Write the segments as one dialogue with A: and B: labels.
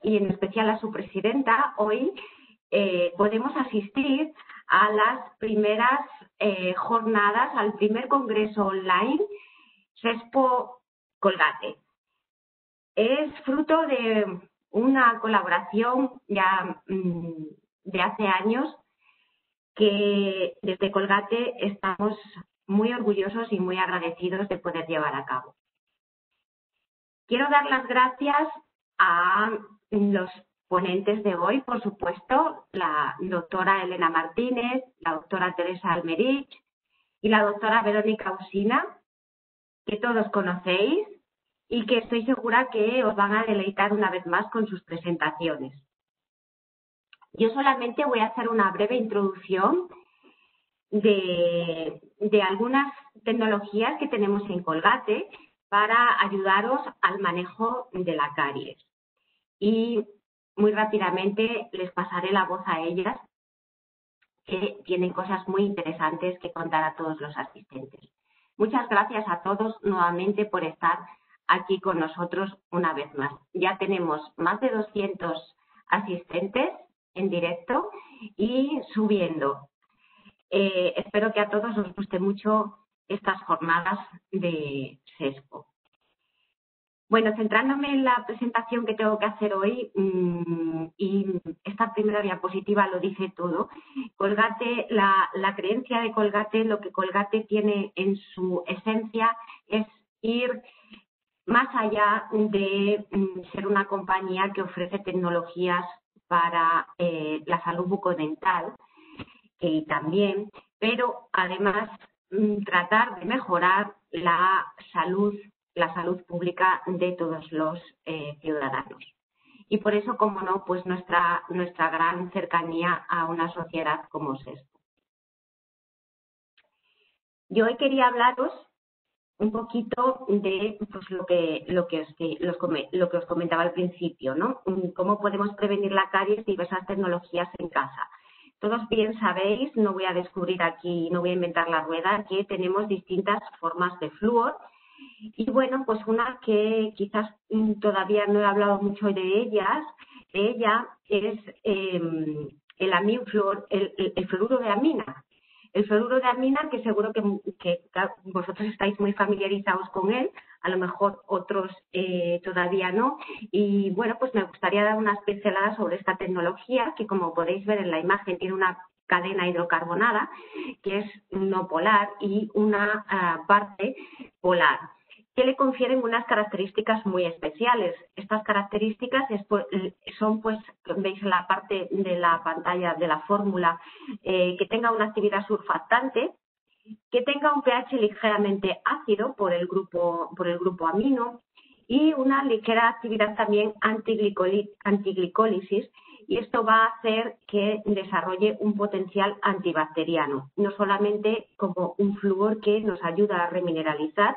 A: y en especial a su presidenta, hoy podemos asistir a las primeras jornadas, al primer congreso online CESPO Colgate. Es fruto de una colaboración ya de hace años que desde Colgate estamos muy orgullosos y muy agradecidos de poder llevar a cabo. Quiero dar las gracias a los ponentes de hoy, por supuesto, la doctora Elena Martínez, la doctora Teresa Almerich y la doctora Verónica Usina, que todos conocéis y que estoy segura que os van a deleitar una vez más con sus presentaciones. Yo solamente voy a hacer una breve introducción de algunas tecnologías que tenemos en Colgate para ayudaros al manejo de la caries. Y muy rápidamente les pasaré la voz a ellas, que tienen cosas muy interesantes que contar a todos los asistentes. Muchas gracias a todos nuevamente por estar aquí con nosotros una vez más. Ya tenemos más de 200 asistentes en directo y subiendo. Espero que a todos os guste mucho estas jornadas de CESPO. Bueno, centrándome en la presentación que tengo que hacer hoy, y esta primera diapositiva lo dice todo, Colgate, la creencia de Colgate, lo que Colgate tiene en su esencia es ir más allá de ser una compañía que ofrece tecnologías para la salud bucodental, que también, pero además tratar de mejorar la salud pública de todos los ciudadanos. Y por eso, como no, pues nuestra gran cercanía a una sociedad como CESPO. Yo hoy quería hablaros un poquito de pues, lo que os comentaba al principio, ¿no? Cómo podemos prevenir la caries y diversas tecnologías en casa. Todos bien sabéis, no voy a descubrir aquí, no voy a inventar la rueda, que tenemos distintas formas de flúor. Y bueno, pues una que quizás todavía no he hablado mucho de ella es el aminfluor, el fluoruro de amina. El fluoruro de amina, que seguro que vosotros estáis muy familiarizados con él, a lo mejor otros todavía no. Y bueno, pues me gustaría dar unas pinceladas sobre esta tecnología, que como podéis ver en la imagen tiene una cadena hidrocarbonada, que es no polar, y una parte polar, que le confieren unas características muy especiales. Estas características son, pues, veis en la parte de la pantalla de la fórmula, que tenga una actividad surfactante, que tenga un pH ligeramente ácido por el grupo amino y una ligera actividad también antiglicólisis, y esto va a hacer que desarrolle un potencial antibacteriano, no solamente como un flúor que nos ayuda a remineralizar,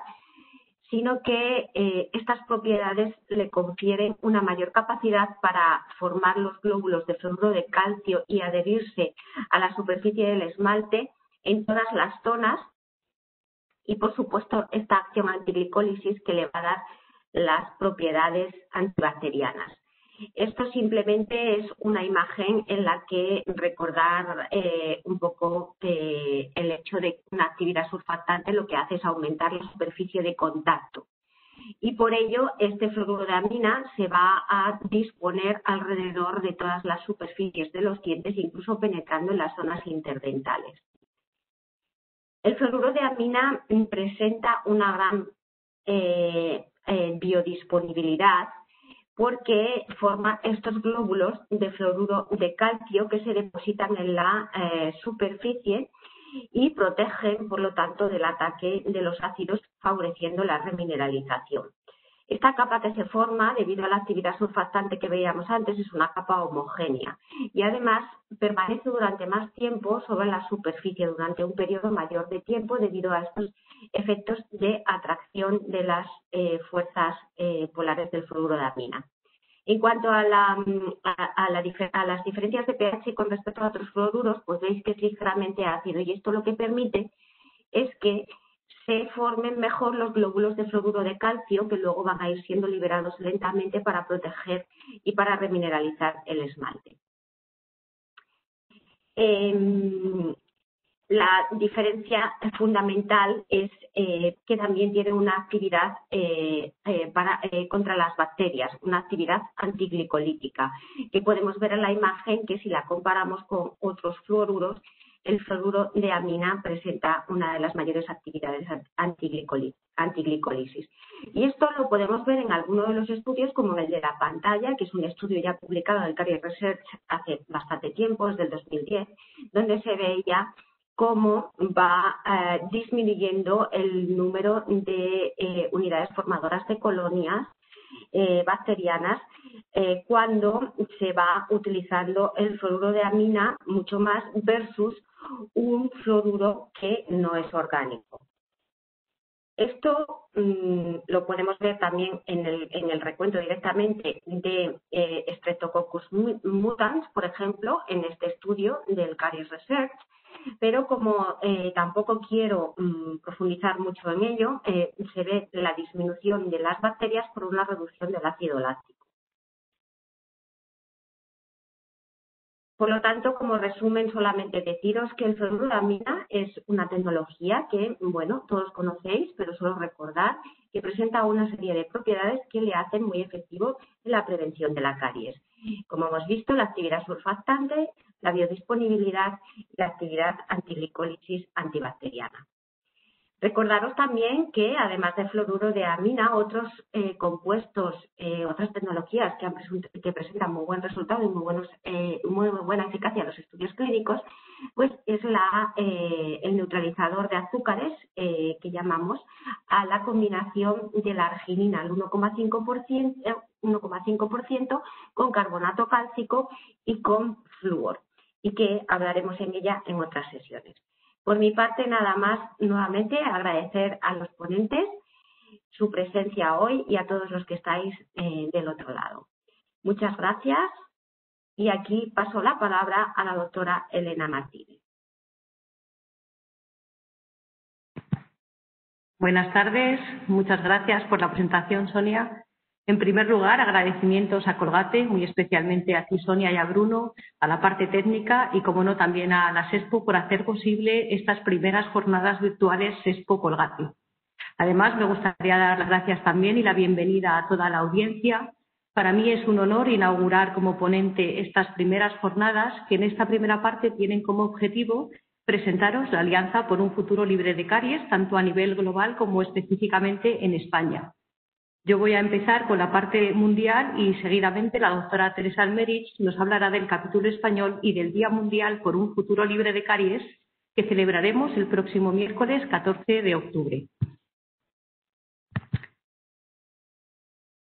A: sino que estas propiedades le confieren una mayor capacidad para formar los glóbulos de fluoruro de calcio y adherirse a la superficie del esmalte en todas las zonas, y por supuesto esta acción antiglicólisis que le va a dar las propiedades antibacterianas. Esto simplemente es una imagen en la que recordar un poco que el hecho de una actividad surfactante lo que hace es aumentar la superficie de contacto. Y por ello este fluoruro de amina se va a disponer alrededor de todas las superficies de los dientes, incluso penetrando en las zonas interdentales. El fluoruro de amina presenta una gran biodisponibilidad, porque forma estos glóbulos de fluoruro de calcio que se depositan en la superficie y protegen, por lo tanto, del ataque de los ácidos, favoreciendo la remineralización. Esta capa que se forma debido a la actividad surfactante que veíamos antes es una capa homogénea y además permanece durante más tiempo sobre la superficie, durante un periodo mayor de tiempo, debido a estos efectos de atracción de las fuerzas polares del fluoruro de amina. En cuanto a las diferencias de pH con respecto a otros fluoruros, pues veis que es ligeramente ácido, y esto lo que permite es que se formen mejor los glóbulos de fluoruro de calcio, que luego van a ir siendo liberados lentamente para proteger y para remineralizar el esmalte. La diferencia fundamental es que también tiene una actividad contra las bacterias, una actividad antiglicolítica, que podemos ver en la imagen que si la comparamos con otros fluoruros, el fluoruro de amina presenta una de las mayores actividades antiglicólisis. Y esto lo podemos ver en algunos de los estudios, como el de la pantalla, que es un estudio ya publicado en el Caries Research hace bastante tiempo, desde el 2010, donde se veía cómo va disminuyendo el número de unidades formadoras de colonias bacterianas cuando se va utilizando el fluoruro de amina mucho más versus un fluoruro que no es orgánico. Esto lo podemos ver también en el recuento directamente de Streptococcus mutans, por ejemplo, en este estudio del Caries Research, pero como tampoco quiero profundizar mucho en ello, se ve la disminución de las bacterias por una reducción del ácido láctico. Por lo tanto, como resumen, solamente deciros que el fluoruro de amina es una tecnología que, bueno, todos conocéis, pero solo recordar que presenta una serie de propiedades que le hacen muy efectivo en la prevención de la caries. Como hemos visto, la actividad surfactante, la biodisponibilidad y la actividad antiglicólisis antibacteriana. Recordaros también que, además del fluoruro de amina, otros compuestos, otras tecnologías que presentan muy buen resultado y muy buena eficacia en los estudios clínicos, pues es el neutralizador de azúcares que llamamos a la combinación de la arginina al 1,5% con carbonato cálcico y con flúor, y que hablaremos en ella en otras sesiones. Por mi parte, nada más, nuevamente agradecer a los ponentes su presencia hoy y a todos los que estáis del otro lado. Muchas gracias y aquí paso la palabra a la doctora Elena Martínez.
B: Buenas tardes, muchas gracias por la presentación, Sonia. En primer lugar, agradecimientos a Colgate, muy especialmente a ti, Sonia, y a Bruno, a la parte técnica y, como no, también a la SESPO por hacer posible estas primeras jornadas virtuales SESPO Colgate. Además, me gustaría dar las gracias también y la bienvenida a toda la audiencia. Para mí es un honor inaugurar como ponente estas primeras jornadas que en esta primera parte tienen como objetivo presentaros la Alianza por un Futuro Libre de Caries, tanto a nivel global como específicamente en España. Yo voy a empezar con la parte mundial y seguidamente la doctora Teresa Almerich nos hablará del capítulo español y del Día Mundial por un Futuro Libre de Caries que celebraremos el próximo miércoles 14 de octubre.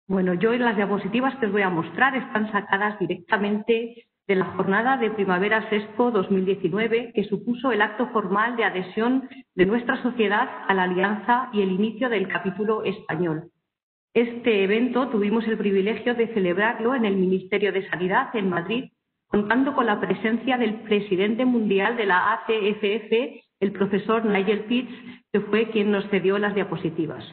B: Bueno, yo en las diapositivas que os voy a mostrar están sacadas directamente de la jornada de Primavera SESPO 2019, que supuso el acto formal de adhesión de nuestra sociedad a la Alianza y el inicio del capítulo español. Este evento tuvimos el privilegio de celebrarlo en el Ministerio de Sanidad en Madrid, contando con la presencia del presidente mundial de la ACFF, el profesor Nigel Pitts, que fue quien nos cedió las diapositivas.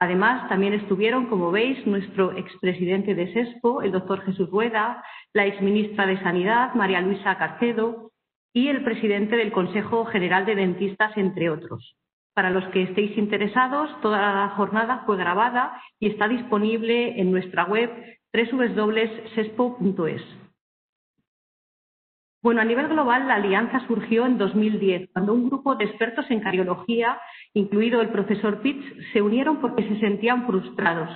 B: Además, también estuvieron, como veis, nuestro expresidente de SESPO, el doctor Jesús Rueda, la exministra de Sanidad, María Luisa Carcedo, y el presidente del Consejo General de Dentistas, entre otros. Para los que estéis interesados, toda la jornada fue grabada y está disponible en nuestra web www.sespo.es. Bueno, a nivel global, la alianza surgió en 2010, cuando un grupo de expertos en cariología, incluido el profesor Pitts, se unieron porque se sentían frustrados.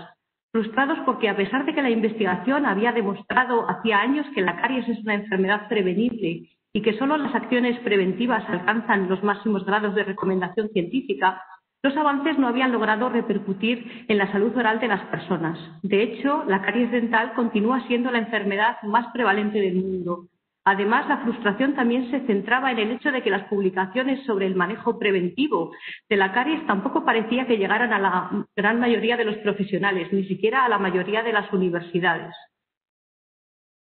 B: Frustrados porque, a pesar de que la investigación había demostrado hacía años que la caries es una enfermedad prevenible y que solo las acciones preventivas alcanzan los máximos grados de recomendación científica, los avances no habían logrado repercutir en la salud oral de las personas. De hecho, la caries dental continúa siendo la enfermedad más prevalente del mundo. Además, la frustración también se centraba en el hecho de que las publicaciones sobre el manejo preventivo de la caries tampoco parecía que llegaran a la gran mayoría de los profesionales, ni siquiera a la mayoría de las universidades.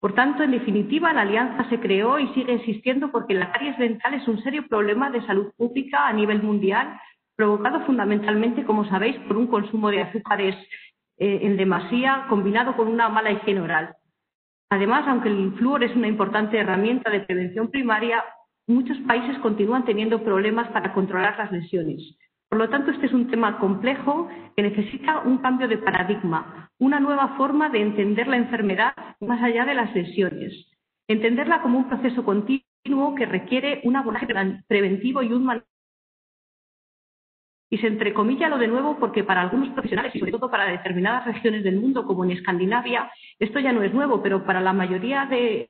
B: Por tanto, en definitiva, la alianza se creó y sigue existiendo porque la caries dental es un serio problema de salud pública a nivel mundial, provocado fundamentalmente, como sabéis, por un consumo de azúcares en demasía, combinado con una mala higiene oral. Además, aunque el flúor es una importante herramienta de prevención primaria, muchos países continúan teniendo problemas para controlar las lesiones. Por lo tanto, este es un tema complejo que necesita un cambio de paradigma, una nueva forma de entender la enfermedad más allá de las lesiones, entenderla como un proceso continuo que requiere un abordaje preventivo y un manejo. Y se entrecomilla lo de nuevo porque para algunos profesionales y sobre todo para determinadas regiones del mundo, como en Escandinavia, esto ya no es nuevo, pero para la mayoría de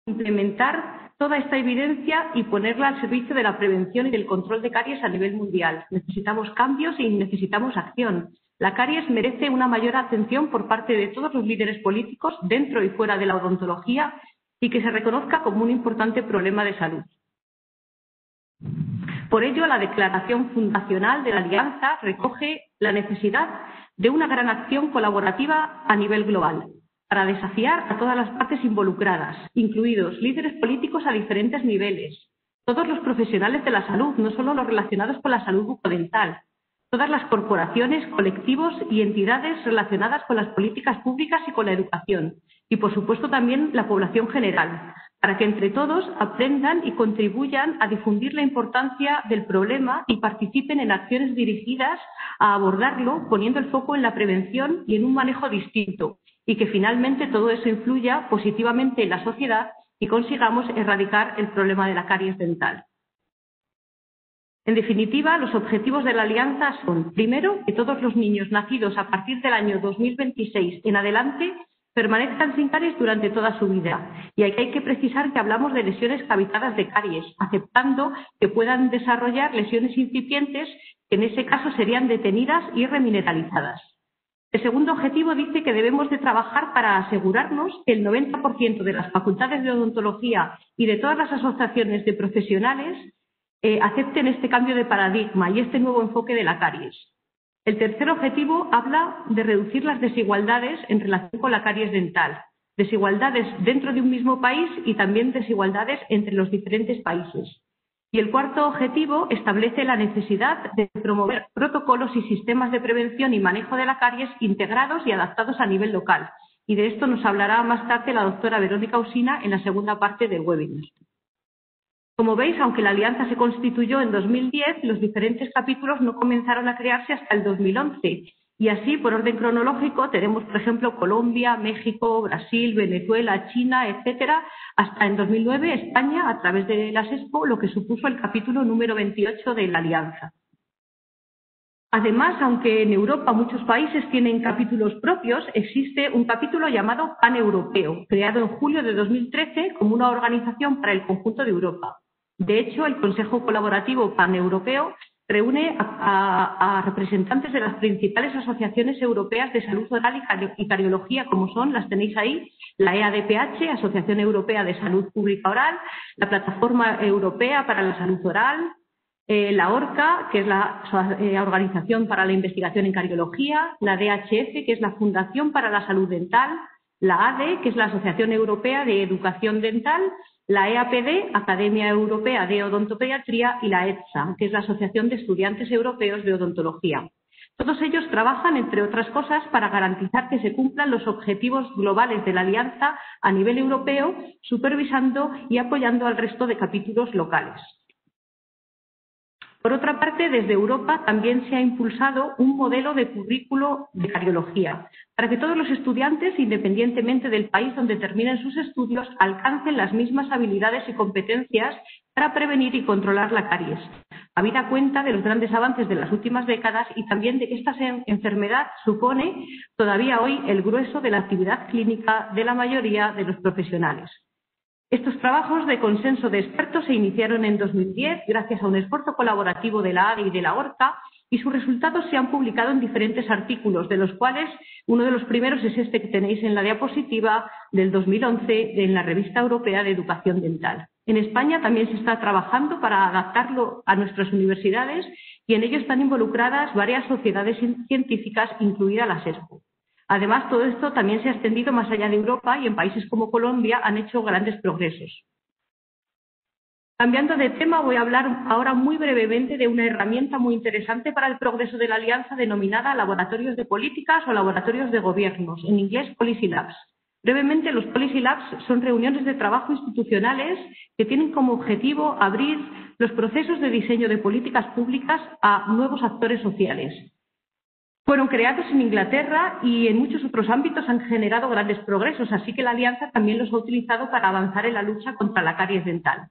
B: implementar toda esta evidencia y ponerla al servicio de la prevención y del control de caries a nivel mundial. Necesitamos cambios y necesitamos acción. La caries merece una mayor atención por parte de todos los líderes políticos dentro y fuera de la odontología y que se reconozca como un importante problema de salud. Por ello, la declaración fundacional de la Alianza recoge la necesidad de una gran acción colaborativa a nivel global para desafiar a todas las partes involucradas, incluidos líderes políticos a diferentes niveles, todos los profesionales de la salud, no solo los relacionados con la salud bucodental, todas las corporaciones, colectivos y entidades relacionadas con las políticas públicas y con la educación, y por supuesto también la población general, para que entre todos aprendan y contribuyan a difundir la importancia del problema y participen en acciones dirigidas a abordarlo poniendo el foco en la prevención y en un manejo distinto, y que finalmente todo eso influya positivamente en la sociedad y consigamos erradicar el problema de la caries dental. En definitiva, los objetivos de la Alianza son, primero, que todos los niños nacidos a partir del año 2026 en adelante permanezcan sin caries durante toda su vida. Y aquí hay que precisar que hablamos de lesiones cavitadas de caries, aceptando que puedan desarrollar lesiones incipientes que en ese caso serían detenidas y remineralizadas. El segundo objetivo dice que debemos de trabajar para asegurarnos que el 90% de las facultades de odontología y de todas las asociaciones de profesionales acepten este cambio de paradigma y este nuevo enfoque de la caries. El tercer objetivo habla de reducir las desigualdades en relación con la caries dental, desigualdades dentro de un mismo país y también desigualdades entre los diferentes países. Y el cuarto objetivo establece la necesidad de promover protocolos y sistemas de prevención y manejo de la caries integrados y adaptados a nivel local. Y de esto nos hablará más tarde la doctora Verónica Usina en la segunda parte del webinar. Como veis, aunque la Alianza se constituyó en 2010, los diferentes capítulos no comenzaron a crearse hasta el 2011. Y así, por orden cronológico, tenemos, por ejemplo, Colombia, México, Brasil, Venezuela, China, etcétera, hasta en 2009 España, a través de la SESPO, lo que supuso el capítulo número 28 de la Alianza. Además, aunque en Europa muchos países tienen capítulos propios, existe un capítulo llamado Paneuropeo, creado en julio de 2013 como una organización para el conjunto de Europa. De hecho, el Consejo Colaborativo Paneuropeo reúne a representantes de las principales asociaciones europeas de salud oral y cariología, como son, las tenéis ahí, la EADPH, Asociación Europea de Salud Pública Oral, la Plataforma Europea para la Salud Oral, la ORCA, que es la Organización para la Investigación en Cariología, la DHF, que es la Fundación para la Salud Dental, la ADE, que es la Asociación Europea de Educación Dental, la EAPD, Academia Europea de Odontopediatría, y la ETSA, que es la Asociación de Estudiantes Europeos de Odontología. Todos ellos trabajan, entre otras cosas, para garantizar que se cumplan los objetivos globales de la Alianza a nivel europeo, supervisando y apoyando al resto de capítulos locales. Por otra parte, desde Europa también se ha impulsado un modelo de currículo de cariología para que todos los estudiantes, independientemente del país donde terminen sus estudios, alcancen las mismas habilidades y competencias para prevenir y controlar la caries, habida cuenta de los grandes avances de las últimas décadas y también de que esta enfermedad supone todavía hoy el grueso de la actividad clínica de la mayoría de los profesionales. Estos trabajos de consenso de expertos se iniciaron en 2010 gracias a un esfuerzo colaborativo de la ADE y de la ORCA y sus resultados se han publicado en diferentes artículos, de los cuales uno de los primeros es este que tenéis en la diapositiva del 2011 en la Revista Europea de Educación Dental. En España también se está trabajando para adaptarlo a nuestras universidades y en ello están involucradas varias sociedades científicas, incluida la SESPO. Además, todo esto también se ha extendido más allá de Europa y en países como Colombia han hecho grandes progresos. Cambiando de tema, voy a hablar ahora muy brevemente de una herramienta muy interesante para el progreso de la Alianza denominada laboratorios de políticas o laboratorios de gobiernos, en inglés Policy Labs. Brevemente, los Policy Labs son reuniones de trabajo institucionales que tienen como objetivo abrir los procesos de diseño de políticas públicas a nuevos actores sociales. Fueron creados en Inglaterra y en muchos otros ámbitos han generado grandes progresos, así que la Alianza también los ha utilizado para avanzar en la lucha contra la caries dental.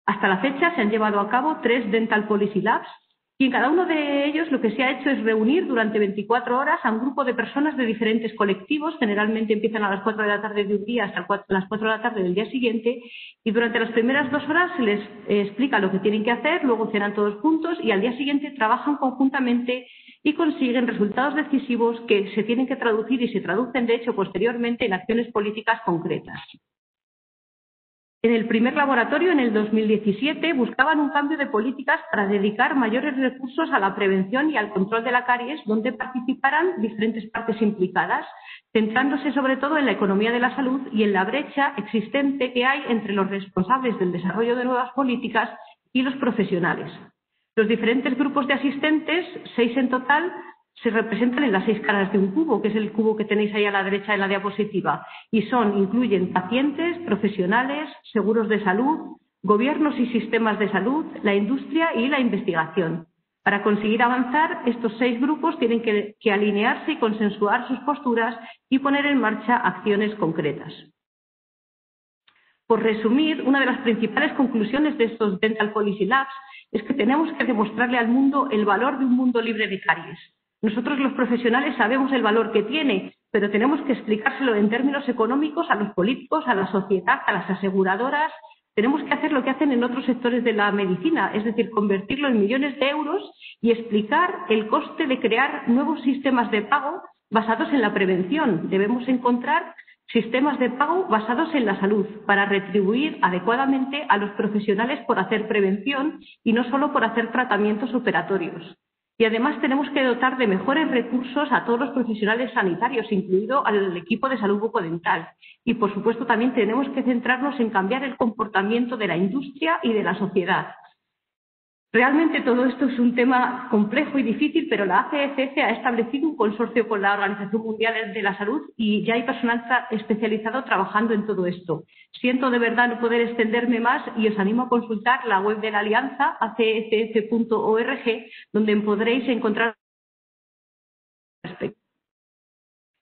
B: Hasta la fecha se han llevado a cabo 3 Dental Policy Labs y en cada uno de ellos lo que se ha hecho es reunir durante 24 horas a un grupo de personas de diferentes colectivos, generalmente empiezan a las 4 de la tarde de un día hasta las 4 de la tarde del día siguiente, y durante las primeras 2 horas se les explica lo que tienen que hacer, luego cenan todos juntos y al día siguiente trabajan conjuntamente y consiguen resultados decisivos que se tienen que traducir y se traducen de hecho posteriormente en acciones políticas concretas. En el primer laboratorio, en el 2017, buscaban un cambio de políticas para dedicar mayores recursos a la prevención y al control de la caries, donde participaran diferentes partes implicadas, centrándose sobre todo en la economía de la salud y en la brecha existente que hay entre los responsables del desarrollo de nuevas políticas y los profesionales. Los diferentes grupos de asistentes, 6 en total, se representan en las 6 caras de un cubo, que es el cubo que tenéis ahí a la derecha en la diapositiva, y incluyen pacientes, profesionales, seguros de salud, gobiernos y sistemas de salud, la industria y la investigación. Para conseguir avanzar, estos 6 grupos tienen que alinearse y consensuar sus posturas y poner en marcha acciones concretas. Por resumir, una de las principales conclusiones de estos Dental Policy Labs es que tenemos que demostrarle al mundo el valor de un mundo libre de caries. Nosotros los profesionales sabemos el valor que tiene, pero tenemos que explicárselo en términos económicos a los políticos, a la sociedad, a las aseguradoras. Tenemos que hacer lo que hacen en otros sectores de la medicina, es decir, convertirlo en millones de euros y explicar el coste de crear nuevos sistemas de pago basados en la prevención. Debemos encontrar sistemas de pago basados en la salud para retribuir adecuadamente a los profesionales por hacer prevención y no solo por hacer tratamientos operatorios. Y además tenemos que dotar de mejores recursos a todos los profesionales sanitarios, incluido al equipo de salud bucodental. Y, por supuesto, también tenemos que centrarnos en cambiar el comportamiento de la industria y de la sociedad. Realmente todo esto es un tema complejo y difícil, pero la ACFF ha establecido un consorcio con la Organización Mundial de la Salud y ya hay personal especializado trabajando en todo esto. Siento de verdad no poder extenderme más y os animo a consultar la web de la Alianza, acff.org, donde podréis encontrar respecto.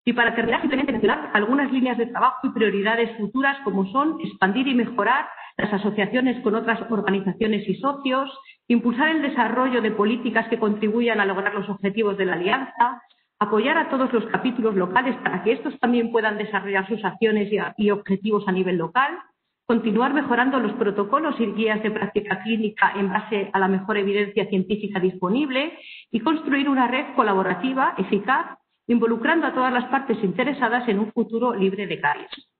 B: Y para terminar, simplemente mencionar algunas líneas de trabajo y prioridades futuras, como son expandir y mejorar las asociaciones con otras organizaciones y socios, impulsar el desarrollo de políticas que contribuyan a lograr los objetivos de la Alianza, apoyar a todos los capítulos locales para que estos también puedan desarrollar sus acciones y objetivos a nivel local, continuar mejorando los protocolos y guías de práctica clínica en base a la mejor evidencia científica disponible y construir una red colaborativa eficaz, involucrando a todas las partes interesadas en un futuro libre de caries.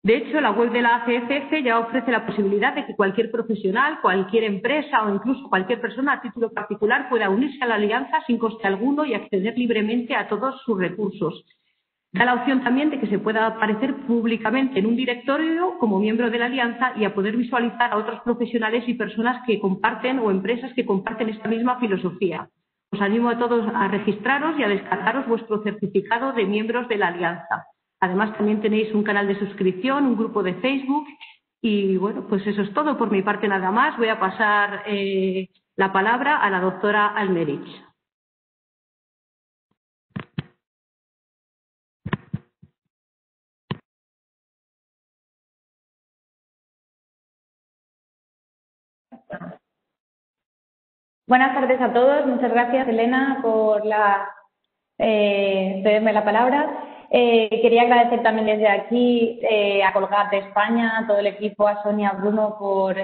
B: De hecho, la web de la ACFF ya ofrece la posibilidad de que cualquier profesional, cualquier empresa o incluso cualquier persona a título particular pueda unirse a la Alianza sin coste alguno y acceder libremente a todos sus recursos. Da la opción también de que se pueda aparecer públicamente en un directorio como miembro de la Alianza y a poder visualizar a otros profesionales y personas que comparten o empresas que comparten esta misma filosofía. Os animo a todos a registraros y a descargaros vuestro certificado de miembros de la Alianza. Además, también tenéis un canal de suscripción, un grupo de Facebook y, bueno, pues eso es todo por mi parte nada más. Voy a pasar la palabra a la doctora Almerich.
C: Buenas tardes a todos. Muchas gracias, Elena, por cederme la palabra. Quería agradecer también desde aquí a Colgate España, a todo el equipo, a Sonia, a Bruno por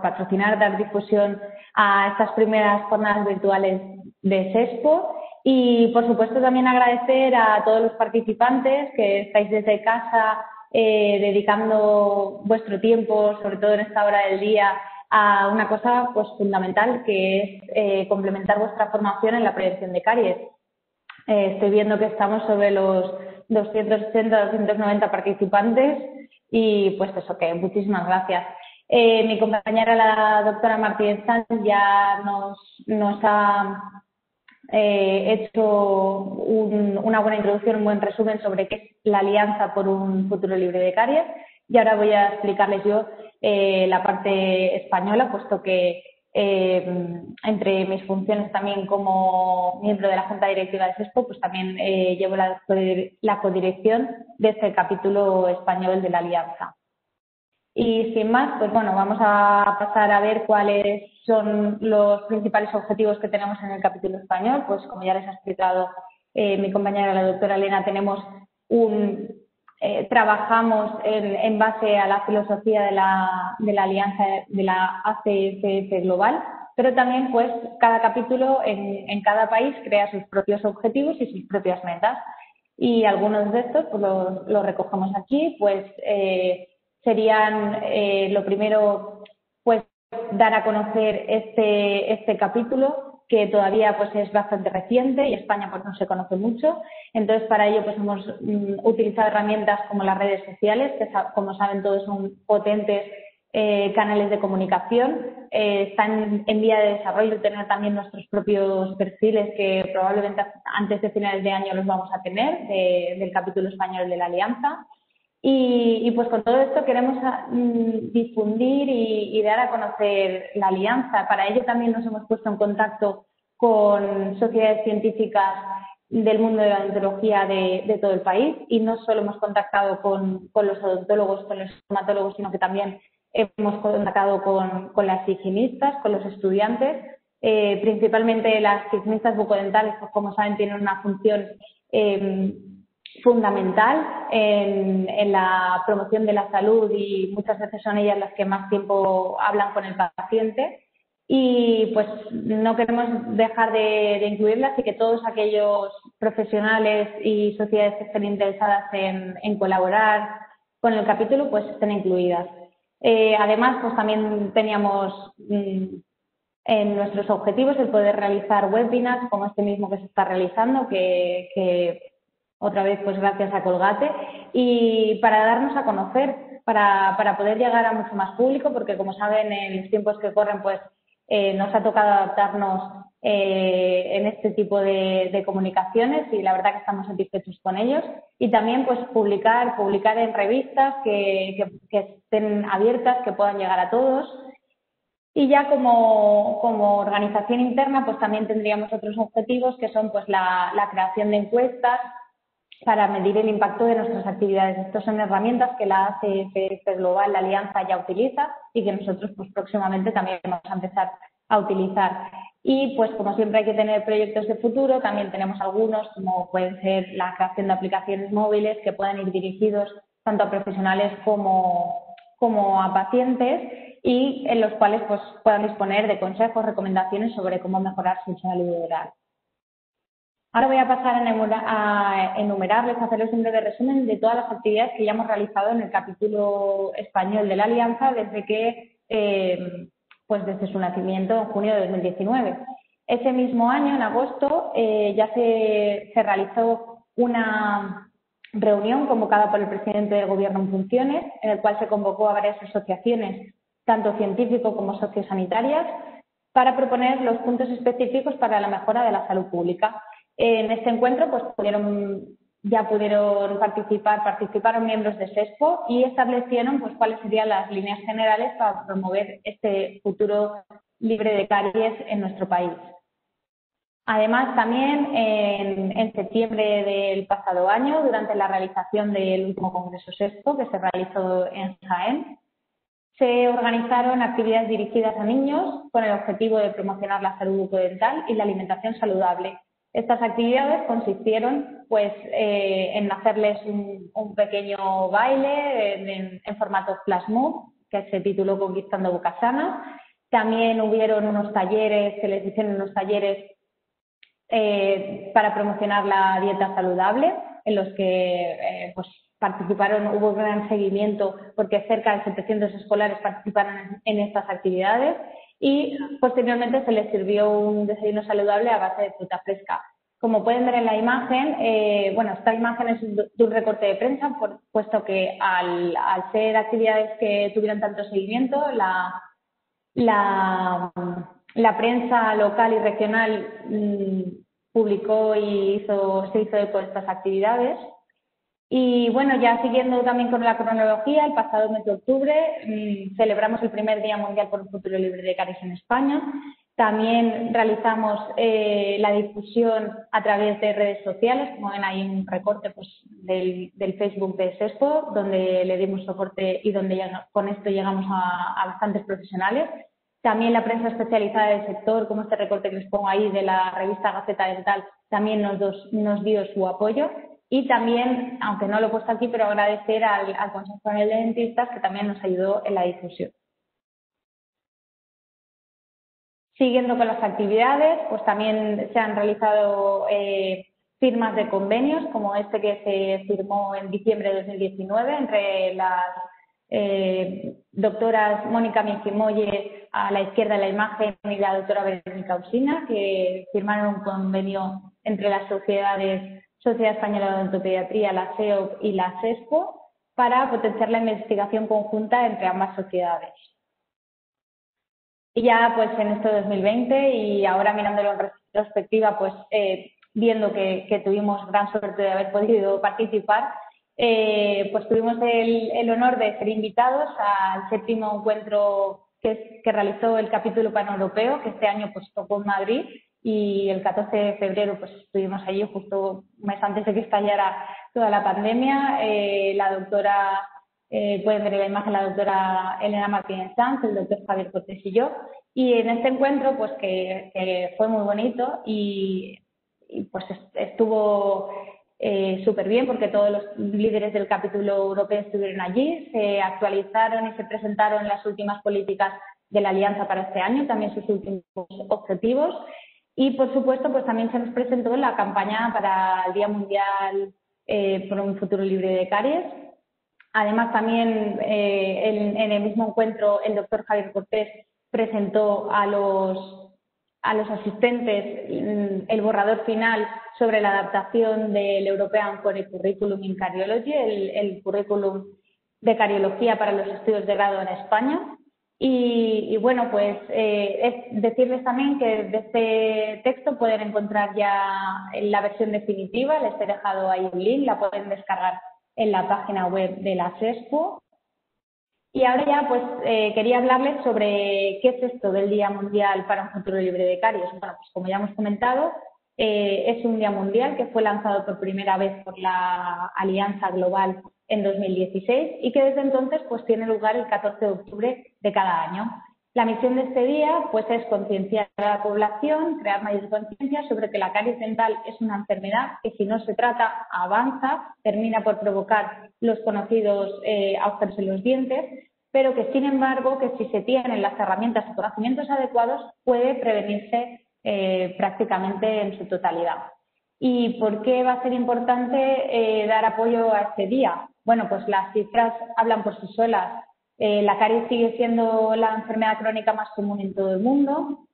C: patrocinar, dar difusión a estas primeras jornadas virtuales de SESPO y, por supuesto, también agradecer a todos los participantes que estáis desde casa dedicando vuestro tiempo, sobre todo en esta hora del día, a una cosa pues fundamental, que es complementar vuestra formación en la prevención de caries. Estoy viendo que estamos sobre los 280, 290 participantes y pues eso, que muchísimas gracias. Mi compañera, la doctora Martínez Sanz, ya nos ha hecho una buena introducción, un buen resumen sobre qué es la Alianza por un Futuro Libre de Caries, y ahora voy a explicarles yo la parte española, puesto que entre mis funciones también como miembro de la Junta Directiva de SESPO, pues también llevo la codirección de este capítulo español de la Alianza. Y sin más, pues bueno, vamos a pasar a ver cuáles son los principales objetivos que tenemos en el capítulo español. Pues como ya les ha explicado mi compañera, la doctora Elena, tenemos trabajamos en base a la filosofía de la Alianza de la ACFF Global, pero también pues cada capítulo en cada país crea sus propios objetivos y sus propias metas. Y algunos de estos pues los recogemos aquí, pues serían lo primero, pues dar a conocer este capítulo, que todavía pues es bastante reciente y España pues no se conoce mucho. Entonces para ello pues hemos utilizado herramientas como las redes sociales, que como saben todos son potentes canales de comunicación. Están en vía de desarrollo, tener también nuestros propios perfiles, que probablemente antes de finales de año los vamos a tener, del capítulo español de la Alianza. Y pues con todo esto queremos difundir y dar a conocer la Alianza. Para ello también nos hemos puesto en contacto con sociedades científicas del mundo de la odontología de todo el país, y no solo hemos contactado con los odontólogos, con los estomatólogos, sino que también hemos contactado con las higienistas, con los estudiantes. Principalmente las higienistas bucodentales, pues como saben, tienen una función fundamental en la promoción de la salud, y muchas veces son ellas las que más tiempo hablan con el paciente, y pues no queremos dejar de incluirlas, y que todos aquellos profesionales y sociedades que estén interesadas en colaborar con el capítulo pues estén incluidas. Además pues también teníamos en nuestros objetivos el poder realizar webinars como este mismo que se está realizando, que otra vez pues gracias a Colgate, y para darnos a conocer, para poder llegar a mucho más público, porque como saben en los tiempos que corren pues nos ha tocado adaptarnos en este tipo de comunicaciones, y la verdad que estamos satisfechos con ellos. Y también pues publicar en revistas que estén abiertas, que puedan llegar a todos. Y ya como organización interna pues también tendríamos otros objetivos, que son pues la creación de encuestas para medir el impacto de nuestras actividades. Estas son herramientas que la ACFF Global, la Alianza, ya utiliza, y que nosotros pues próximamente también vamos a empezar a utilizar. Y pues como siempre hay que tener proyectos de futuro, también tenemos algunos, como pueden ser la creación de aplicaciones móviles que puedan ir dirigidos tanto a profesionales como a pacientes, y en los cuales pues puedan disponer de consejos, recomendaciones sobre cómo mejorar su salud oral. Ahora voy a pasar a enumerarles, a hacerles un breve resumen de todas las actividades que ya hemos realizado en el capítulo español de la Alianza desde su nacimiento en junio de 2019. Ese mismo año, en agosto, ya se realizó una reunión convocada por el presidente del Gobierno en funciones, en el cual se convocó a varias asociaciones, tanto científicas como sociosanitarias, para proponer los puntos específicos para la mejora de la salud pública. En este encuentro pues participaron miembros de SESPO, y establecieron pues cuáles serían las líneas generales para promover este futuro libre de caries en nuestro país. Además, también en septiembre del pasado año, durante la realización del último congreso SESPO, que se realizó en Jaén, se organizaron actividades dirigidas a niños con el objetivo de promocionar la salud bucodental y la alimentación saludable. Estas actividades consistieron pues en hacerles un pequeño baile en formato flash mob, que se tituló Conquistando Bocas Sanas. También hubieron unos talleres, se les hicieron unos talleres para promocionar la dieta saludable, en los que pues participaron, hubo un gran seguimiento porque cerca de 700 escolares participaron en estas actividades, y posteriormente se les sirvió un desayuno saludable a base de fruta fresca. como pueden ver en la imagen, bueno, esta imagen es de un recorte de prensa, puesto que al ser actividades que tuvieron tanto seguimiento, la prensa local y regional publicó y se hizo eco de estas actividades. Y bueno, ya siguiendo también con la cronología, el pasado mes de octubre celebramos el primer Día Mundial por un Futuro Libre de Caries en España. También realizamos la difusión a través de redes sociales, como ven ahí un recorte pues, del Facebook de SESPO, donde le dimos soporte y donde con esto llegamos a bastantes profesionales. También la prensa especializada del sector, como este recorte que les pongo ahí de la revista Gaceta Dental, también nos dio su apoyo. Y también, aunque no lo he puesto aquí, pero agradecer al Consejo Nacional de Dentistas, que también nos ayudó en la difusión. Siguiendo con las actividades, pues también se han realizado firmas de convenios, como este que se firmó en diciembre de 2019 entre las doctoras Mónica Mincimoye a la izquierda de la imagen y la doctora Verónica Usina, que firmaron un convenio entre las sociedades Sociedad Española de Odontopediatría, la SEOP y la SESPO, para potenciar la investigación conjunta entre ambas sociedades. Y ya pues en este 2020 y ahora mirándolo en retrospectiva, pues viendo que tuvimos gran suerte de haber podido participar, pues tuvimos el honor de ser invitados al 7º encuentro que realizó el capítulo paneuropeo, que este año pues tocó en Madrid, y el 14 de febrero pues estuvimos allí justo un mes antes de que estallara toda la pandemia. La doctora, pueden ver en la imagen, la doctora Elena Martínez Sanz, el doctor Javier Cortés y yo, y en este encuentro pues que fue muy bonito y pues estuvo súper bien porque todos los líderes del capítulo europeo estuvieron allí, se actualizaron y se presentaron las últimas políticas de la Alianza para este año, también sus últimos objetivos. Y, por supuesto, pues también se nos presentó la campaña para el Día Mundial por un Futuro Libre de Caries. Además, también en el mismo encuentro el doctor Javier Cortés presentó a los asistentes el borrador final sobre la adaptación del European Core Curriculum in Cardiology, el currículum de cariología para los estudios de grado en España. Y bueno, pues es decirles también que de este texto pueden encontrar ya la versión definitiva, les he dejado ahí un link, la pueden descargar en la página web de la SESPO. Y ahora ya pues quería hablarles sobre qué es esto del Día Mundial para un Futuro Libre de Caries. Bueno, pues como ya hemos comentado, es un día mundial que fue lanzado por primera vez por la Alianza Global en 2016 y que desde entonces pues tiene lugar el 14 de octubre de cada año. La misión de este día pues es concienciar a la población, crear mayor conciencia sobre que la caries dental es una enfermedad que si no se trata avanza, termina por provocar los conocidos agujeros en los dientes, pero que sin embargo que si se tienen las herramientas y conocimientos adecuados puede prevenirse prácticamente en su totalidad. ¿Y por qué va a ser importante dar apoyo a este día? Bueno, pues las cifras hablan por sí solas. La caries sigue siendo la enfermedad crónica más común en todo el mundo,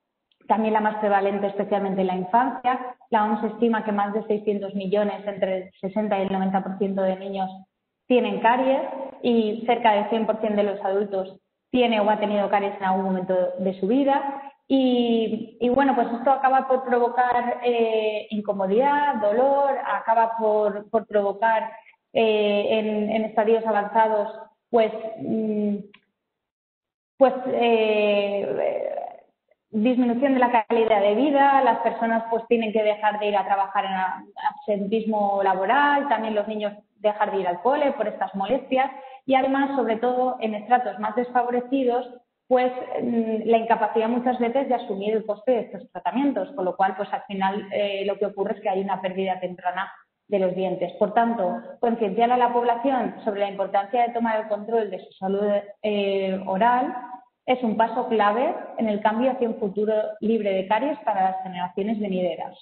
C: también la más prevalente especialmente en la infancia. La OMS estima que más de 600 millones, entre el 60 y el 90% de niños, tienen caries y cerca del 100% de los adultos tiene o ha tenido caries en algún momento de su vida. Y bueno, pues esto acaba por provocar incomodidad, dolor, acaba por provocar en estadios avanzados pues disminución de la calidad de vida, las personas pues tienen que dejar de ir a trabajar en absentismo laboral, también los niños dejar de ir al cole por estas molestias y además, sobre todo en estratos más desfavorecidos, pues la incapacidad muchas veces de asumir el coste de estos tratamientos, con lo cual pues al final lo que ocurre es que hay una pérdida temprana de los dientes. Por tanto, concienciar a la población sobre la importancia de tomar el control de su salud oral es un paso clave en el cambio hacia un futuro libre de caries para las generaciones venideras.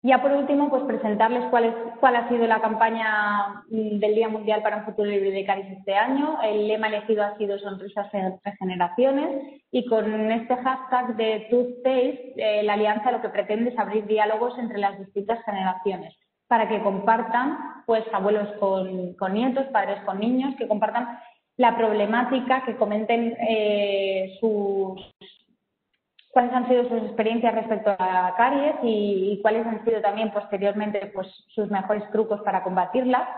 C: Ya por último, pues presentarles cuál ha sido la campaña del Día Mundial para un Futuro Libre de Caries este año. El lema elegido ha sido Sonrisas entre generaciones, y con este hashtag de Toothpaste, la alianza lo que pretende es abrir diálogos entre las distintas generaciones para que compartan, pues abuelos con nietos, padres con niños, que compartan la problemática, que comenten cuáles han sido sus experiencias respecto a la caries y cuáles han sido también posteriormente pues sus mejores trucos para combatirla.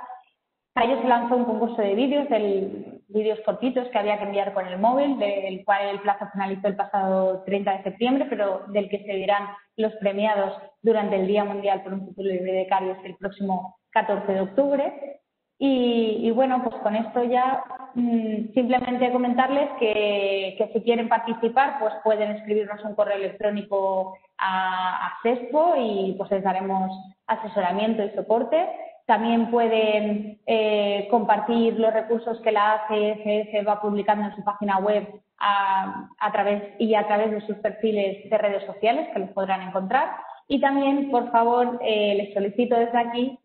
C: A ellos se lanzó un concurso de vídeos cortitos que había que enviar con el móvil, del cual el plazo finalizó el pasado 30 de septiembre, pero del que se dirán los premiados durante el Día Mundial por un Futuro Libre de Caries el próximo 14 de octubre. Y bueno, pues con esto ya simplemente comentarles que si quieren participar, pues pueden escribirnos un correo electrónico a CESPO y pues les daremos asesoramiento y soporte. También pueden compartir los recursos que la ACFF va publicando en su página web a través de sus perfiles de redes sociales, que los podrán encontrar. Y también, por favor, les solicito desde aquí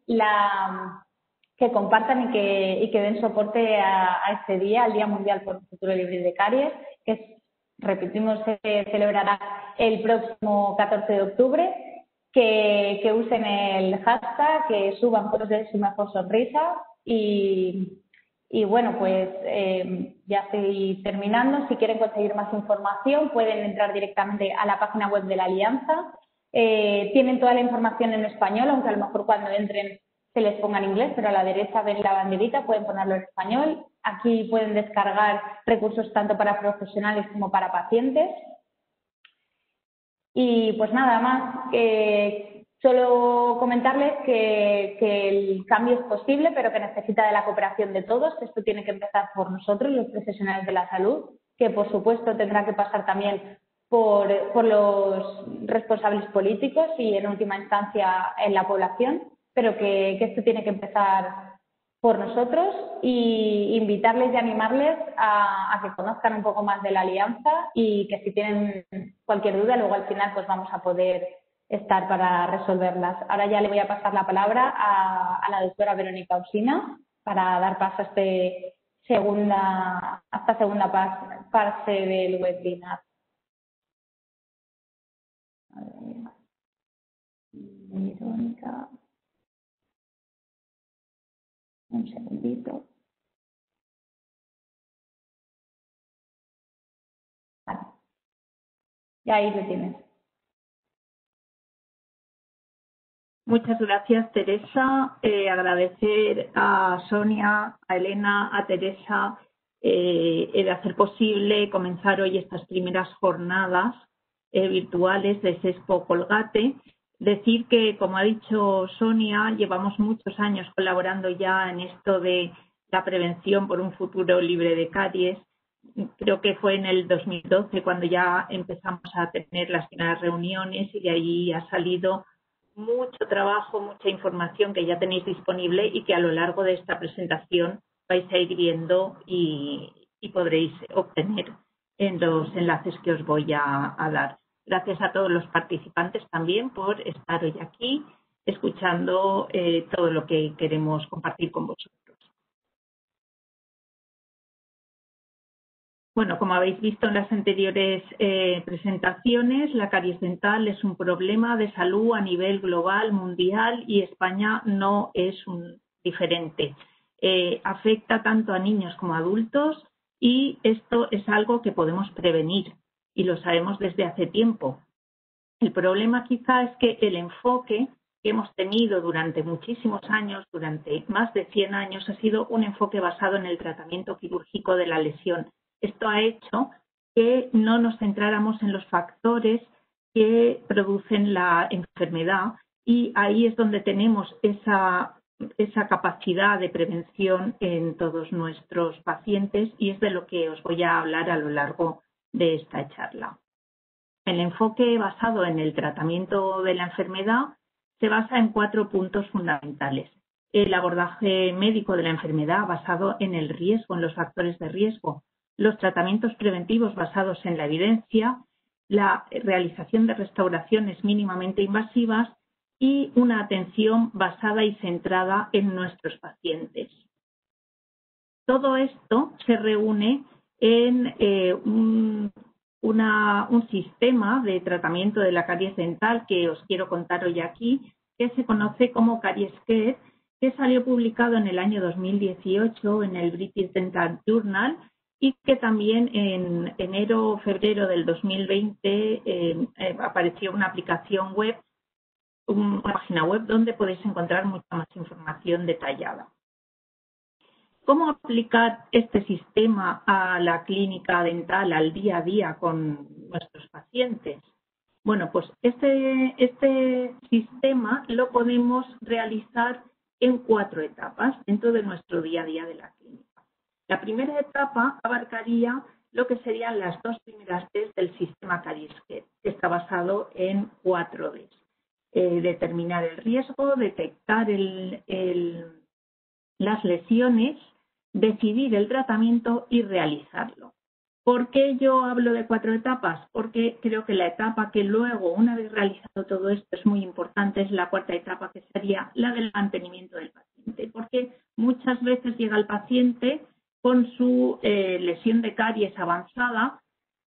C: que compartan y que den soporte a este día, al Día Mundial por un Futuro Libre de Caries, que, repetimos, se celebrará el próximo 14 de octubre. Que usen el hashtag, que suban fotos de su mejor sonrisa y bueno, pues ya estoy terminando. Si quieren conseguir más información pueden entrar directamente a la página web de la Alianza. Tienen toda la información en español, aunque a lo mejor cuando entren se les ponga en inglés, pero a la derecha ven la banderita, pueden ponerlo en español. Aquí pueden descargar recursos tanto para profesionales como para pacientes. Y pues nada más, solo comentarles que el cambio es posible, pero que necesita de la cooperación de todos, que esto tiene que empezar por nosotros, los profesionales de la salud, que por supuesto tendrá que pasar también por los responsables políticos y en última instancia en la población, pero que esto tiene que empezar por nosotros, y invitarles y animarles a que conozcan un poco más de la alianza y que si tienen cualquier duda luego al final pues vamos a poder estar para resolverlas. Ahora ya le voy a pasar la palabra a la doctora Verónica Usina para dar paso a esta segunda parte del webinar. Verónica. Un segundito. Vale. Y ahí lo tienes.
D: Muchas gracias, Teresa. Agradecer a Sonia, a Elena, a Teresa el hacer posible comenzar hoy estas primeras jornadas virtuales de CESPO Colgate. Decir que, como ha dicho Sonia, llevamos muchos años colaborando ya en esto de la prevención por un futuro libre de caries. Creo que fue en el 2012 cuando ya empezamos a tener las primeras reuniones y de ahí ha salido mucho trabajo, mucha información que ya tenéis disponible y que a lo largo de esta presentación vais a ir viendo y podréis obtener en los enlaces que os voy a dar. Gracias a todos los participantes también por estar hoy aquí escuchando todo lo que queremos compartir con vosotros. Bueno, como habéis visto en las anteriores presentaciones, la caries dental es un problema de salud a nivel global, mundial, y España no es un diferente. Afecta tanto a niños como a adultos y esto es algo que podemos prevenir y lo sabemos desde hace tiempo. El problema quizá es que el enfoque que hemos tenido durante muchísimos años, durante más de 100 años, ha sido un enfoque basado en el tratamiento quirúrgico de la lesión. Esto ha hecho que no nos centráramos en los factores que producen la enfermedad y ahí es donde tenemos esa capacidad de prevención en todos nuestros pacientes y es de lo que os voy a hablar a lo largo de esta charla. El enfoque basado en el tratamiento de la enfermedad se basa en 4 puntos fundamentales. El abordaje médico de la enfermedad basado en el riesgo, en los factores de riesgo, los tratamientos preventivos basados en la evidencia, la realización de restauraciones mínimamente invasivas y una atención basada y centrada en nuestros pacientes. Todo esto se reúne en un sistema de tratamiento de la caries dental que os quiero contar hoy aquí, que se conoce como Caries Care, que salió publicado en el año 2018 en el British Dental Journal y que también en enero o febrero del 2020 apareció una aplicación web, una página web donde podéis encontrar mucha más información detallada. ¿Cómo aplicar este sistema a la clínica dental, al día a día con nuestros pacientes? Bueno, pues este sistema lo podemos realizar en 4 etapas dentro de nuestro día a día de la clínica. La primera etapa abarcaría lo que serían las 2 primeras Ds del sistema Caries Care, que está basado en 4 Ds. Determinar el riesgo, detectar las lesiones, decidir el tratamiento y realizarlo. ¿Por qué yo hablo de 4 etapas? Porque creo que la etapa que luego, una vez realizado todo esto, es muy importante, es la 4ª etapa, que sería la del mantenimiento del paciente. Porque muchas veces llega el paciente con su lesión de caries avanzada,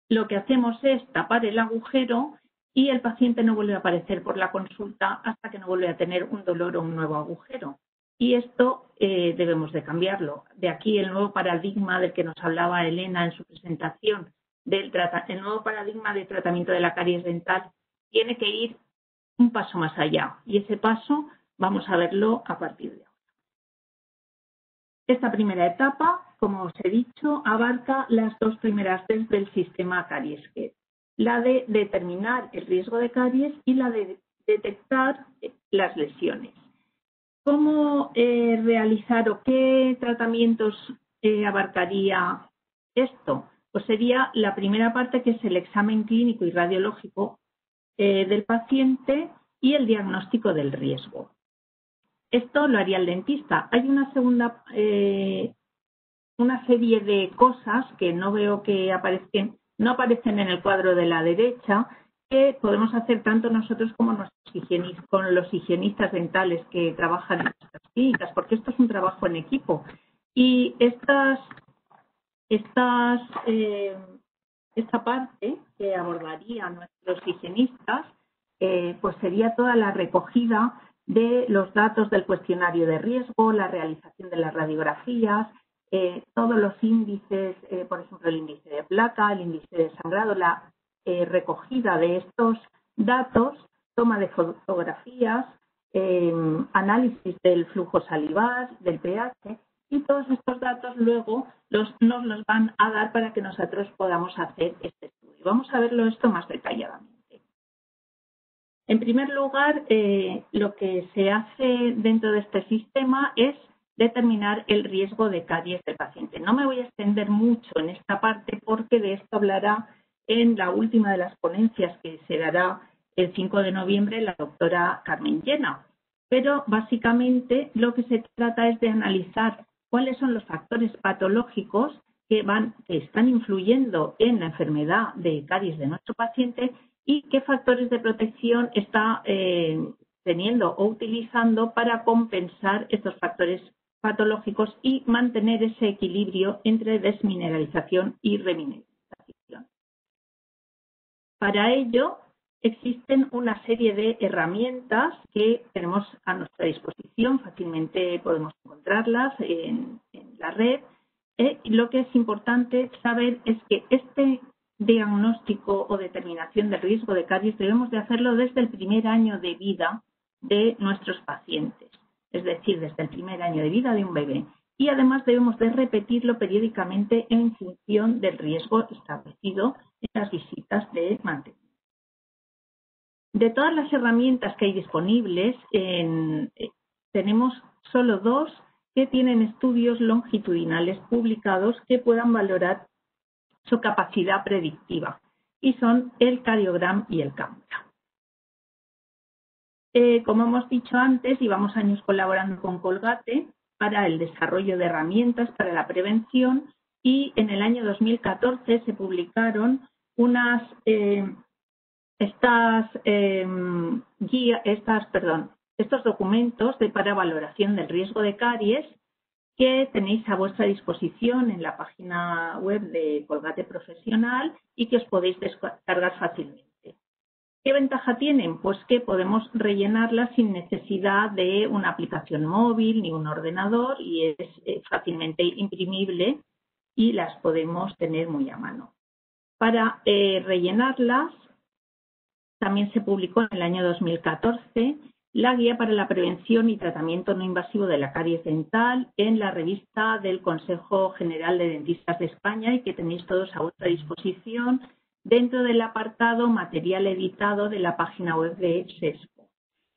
D: lo que hacemos es tapar el agujero y el paciente no vuelve a aparecer por la consulta hasta que no vuelve a tener un dolor o un nuevo agujero. Y esto debemos de cambiarlo. De aquí el nuevo paradigma del que nos hablaba Elena en su presentación, el nuevo paradigma de tratamiento de la caries dental tiene que ir un paso más allá. Y ese paso vamos a verlo a partir de ahora. Esta primera etapa, como os he dicho, abarca las 2 primeras Ds del sistema Caries Care. La de determinar el riesgo de caries y la de detectar las lesiones. ¿Cómo realizar o qué tratamientos abarcaría esto? Pues sería la primera parte, que es el examen clínico y radiológico del paciente y el diagnóstico del riesgo. Esto lo haría el dentista. Hay una segunda, una serie de cosas que no veo que no aparecen en el cuadro de la derecha, que podemos hacer tanto nosotros como con los higienistas dentales que trabajan en nuestras clínicas, porque esto es un trabajo en equipo. Y esta parte que abordarían nuestros higienistas, pues sería toda la recogida de los datos del cuestionario de riesgo, la realización de las radiografías, todos los índices, por ejemplo, el índice de placa, el índice de sangrado, la recogida de estos datos, toma de fotografías, análisis del flujo salivar, del pH, y todos estos datos luego nos los van a dar para que nosotros podamos hacer este estudio. Vamos a verlo esto más detalladamente. En primer lugar, lo que se hace dentro de este sistema es determinar el riesgo de caries del paciente. No me voy a extender mucho en esta parte porque de esto hablará en la última de las ponencias que se dará el 5 de noviembre la doctora Carmen Llena. Pero básicamente lo que se trata es de analizar cuáles son los factores patológicos que están influyendo en la enfermedad de caries de nuestro paciente y qué factores de protección está teniendo o utilizando para compensar estos factores patológicos y mantener ese equilibrio entre desmineralización y remineralización. Para ello existen una serie de herramientas que tenemos a nuestra disposición, fácilmente podemos encontrarlas en la red. Lo que es importante saber es que este diagnóstico o determinación del riesgo de caries debemos de hacerlo desde el primer año de vida de nuestros pacientes, es decir, desde el primer año de vida de un bebé. Y además debemos de repetirlo periódicamente en función del riesgo establecido en las visitas de mantenimiento. De todas las herramientas que hay disponibles, tenemos solo 2 que tienen estudios longitudinales publicados que puedan valorar su capacidad predictiva, y son el Cariogram y el Cambra. Como hemos dicho antes, llevamos años colaborando con Colgate para el desarrollo de herramientas para la prevención, y en el año 2014 se publicaron estos documentos para valoración del riesgo de caries que tenéis a vuestra disposición en la página web de Colgate Profesional y que os podéis descargar fácilmente. ¿Qué ventaja tienen? Pues que podemos rellenarlas sin necesidad de una aplicación móvil ni un ordenador y es fácilmente imprimible y las podemos tener muy a mano. Para rellenarlas, también se publicó en el año 2014 la Guía para la Prevención y Tratamiento No Invasivo de la Caries Dental en la revista del Consejo General de Dentistas de España y que tenéis todos a vuestra disposición dentro del apartado material editado de la página web de SESPO.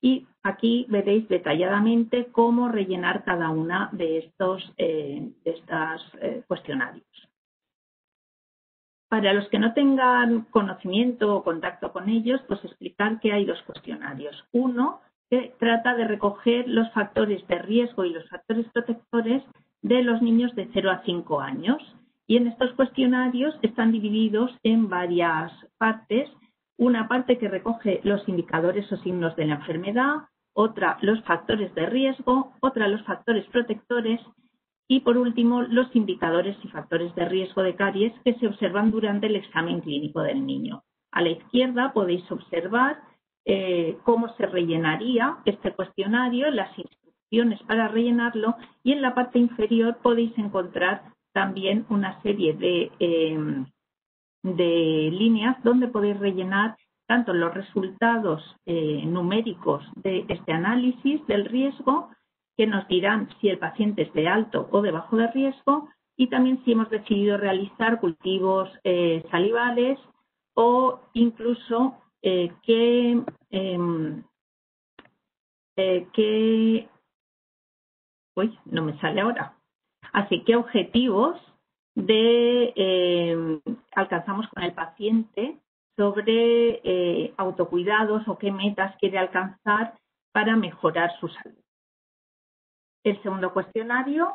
D: Y aquí veréis detalladamente cómo rellenar cada una de estos cuestionarios. Para los que no tengan conocimiento o contacto con ellos, pues explicar que hay dos cuestionarios. Uno que trata de recoger los factores de riesgo y los factores protectores de los niños de 0 a 5 años. Y en estos cuestionarios están divididos en varias partes. Una parte que recoge los indicadores o signos de la enfermedad, otra los factores de riesgo, otra los factores protectores y, por último, los indicadores y factores de riesgo de caries que se observan durante el examen clínico del niño. A la izquierda podéis observar cómo se rellenaría este cuestionario, las instrucciones para rellenarlo y en la parte inferior podéis encontrar también una serie de líneas donde podéis rellenar tanto los resultados numéricos de este análisis del riesgo, que nos dirán si el paciente es de alto o de bajo de riesgo, y también si hemos decidido realizar cultivos salivales o incluso no me sale ahora. Así que objetivos alcanzamos con el paciente sobre autocuidados o qué metas quiere alcanzar para mejorar su salud. El segundo cuestionario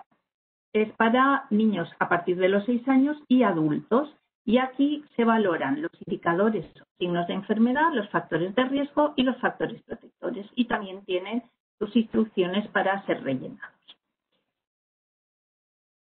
D: es para niños a partir de los 6 años y adultos. Y aquí se valoran los indicadores, signos de enfermedad, los factores de riesgo y los factores protectores. Y también tienen sus instrucciones para ser rellenados.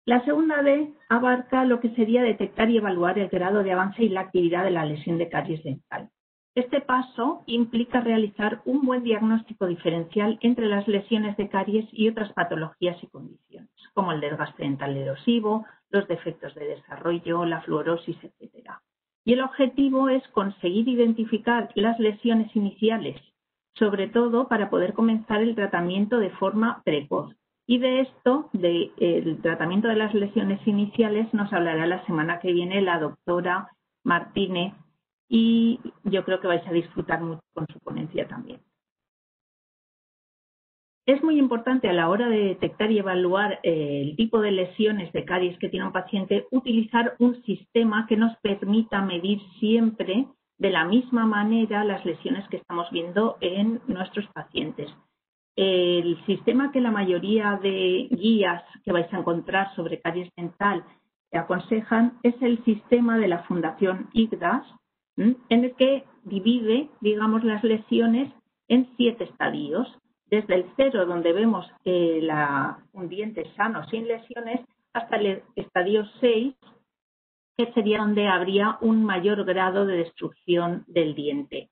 D: La segunda D abarca lo que sería detectar y evaluar el grado de avance y la actividad de la lesión de caries dental. Este paso implica realizar un buen diagnóstico diferencial entre las lesiones de caries y otras patologías y condiciones, como el desgaste dental erosivo, los defectos de desarrollo, la fluorosis, etc. Y el objetivo es conseguir identificar las lesiones iniciales, sobre todo para poder comenzar el tratamiento de forma precoz. Y de esto, del tratamiento de las lesiones iniciales, nos hablará la semana que viene la doctora Martínez y yo creo que vais a disfrutar mucho con su ponencia también. Es muy importante a la hora de detectar y evaluar el tipo de lesiones de caries que tiene un paciente utilizar un sistema que nos permita medir siempre de la misma manera las lesiones que estamos viendo en nuestros pacientes. El sistema que la mayoría de guías que vais a encontrar sobre caries dental aconsejan es el sistema de la Fundación IGDAS, en el que divide, digamos, las lesiones en 7 estadios. Desde el 0, donde vemos un diente sano sin lesiones, hasta el estadio 6, que sería donde habría un mayor grado de destrucción del diente.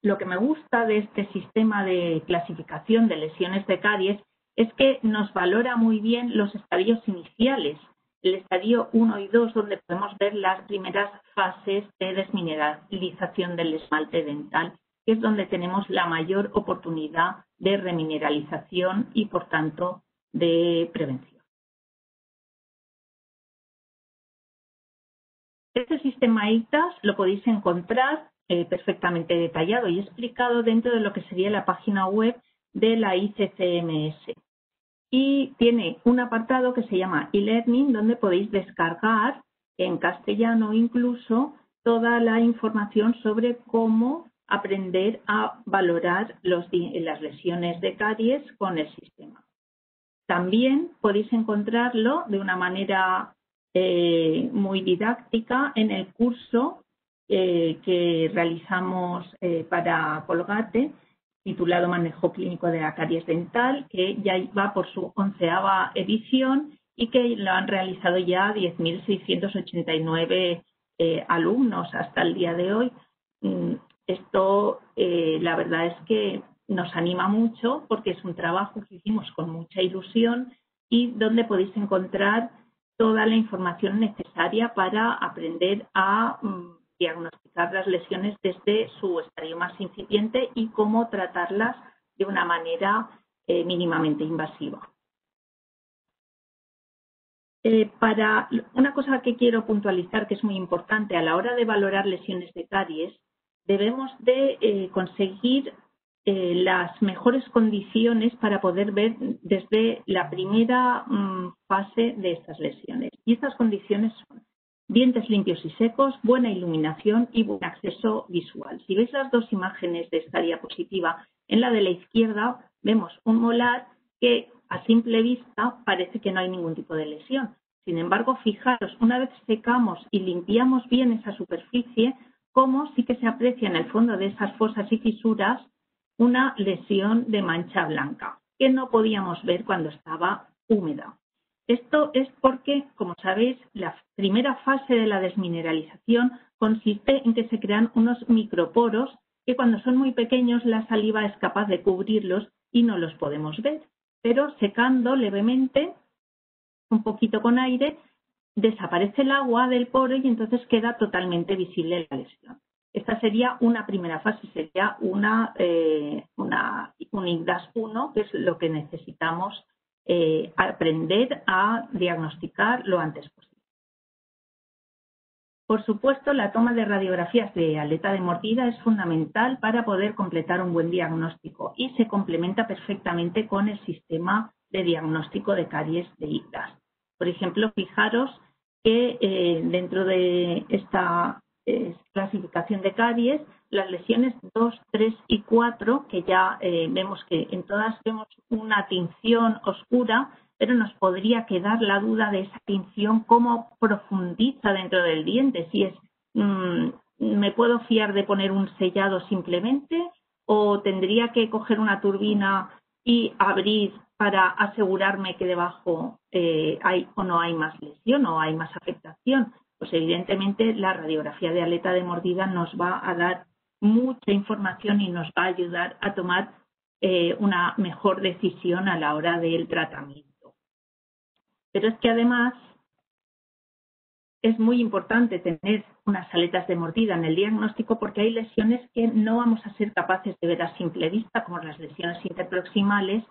D: Lo que me gusta de este sistema de clasificación de lesiones de caries es que nos valora muy bien los estadios iniciales, el estadio 1 y 2, donde podemos ver las primeras fases de desmineralización del esmalte dental, que es donde tenemos la mayor oportunidad de remineralización y, por tanto, de prevención. Este sistema IGDAS lo podéis encontrar perfectamente detallado y explicado dentro de lo que sería la página web de la ICCMS. Y tiene un apartado que se llama e-learning, donde podéis descargar en castellano incluso toda la información sobre cómo aprender a valorar las lesiones de caries con el sistema. También podéis encontrarlo de una manera muy didáctica en el curso que realizamos para Colgate, titulado Manejo Clínico de la Caries Dental, que ya va por su 11ª edición y que lo han realizado ya 10.689 alumnos hasta el día de hoy. Esto, la verdad es que nos anima mucho porque es un trabajo que hicimos con mucha ilusión y donde podéis encontrar toda la información necesaria para aprender a diagnosticar las lesiones desde su estadio más incipiente y cómo tratarlas de una manera mínimamente invasiva. Para una cosa que quiero puntualizar que es muy importante a la hora de valorar lesiones de caries, debemos de conseguir las mejores condiciones para poder ver desde la primera fase de estas lesiones. Y estas condiciones son dientes limpios y secos, buena iluminación y buen acceso visual. Si veis las dos imágenes de esta diapositiva, en la de la izquierda vemos un molar que a simple vista parece que no hay ningún tipo de lesión. Sin embargo, fijaros, una vez secamos y limpiamos bien esa superficie, como sí que se aprecia en el fondo de esas fosas y fisuras una lesión de mancha blanca, que no podíamos ver cuando estaba húmeda. Esto es porque, como sabéis, la primera fase de la desmineralización consiste en que se crean unos microporos que cuando son muy pequeños la saliva es capaz de cubrirlos y no los podemos ver. Pero secando levemente, un poquito con aire, desaparece el agua del poro y entonces queda totalmente visible la lesión. Esta sería una primera fase, sería un IGDAS 1, que es lo que necesitamos aprender a diagnosticar lo antes posible. Por supuesto, la toma de radiografías de aleta de mordida es fundamental para poder completar un buen diagnóstico y se complementa perfectamente con el sistema de diagnóstico de caries de IGDAS. Por ejemplo, fijaros que dentro de esta clasificación de caries, las lesiones 2, 3 y 4, que ya vemos que en todas vemos una tinción oscura, pero nos podría quedar la duda de esa tinción, cómo profundiza dentro del diente, si es, ¿me puedo fiar de poner un sellado simplemente o tendría que coger una turbina y abrir para asegurarme que debajo hay o no hay más lesión o hay más afectación? Pues evidentemente la radiografía de aleta de mordida nos va a dar mucha información y nos va a ayudar a tomar una mejor decisión a la hora del tratamiento. Pero es que además es muy importante tener unas aletas de mordida en el diagnóstico porque hay lesiones que no vamos a ser capaces de ver a simple vista, como las lesiones interproximales,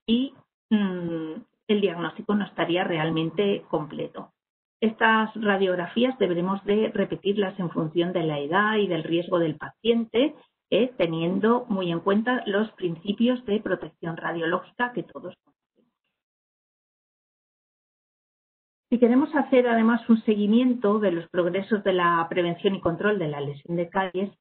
D: y el diagnóstico no estaría realmente completo. Estas radiografías deberemos de repetirlas en función de la edad y del riesgo del paciente, teniendo muy en cuenta los principios de protección radiológica que todos conocemos. Si queremos hacer además un seguimiento de los progresos de la prevención y control de la lesión de caries,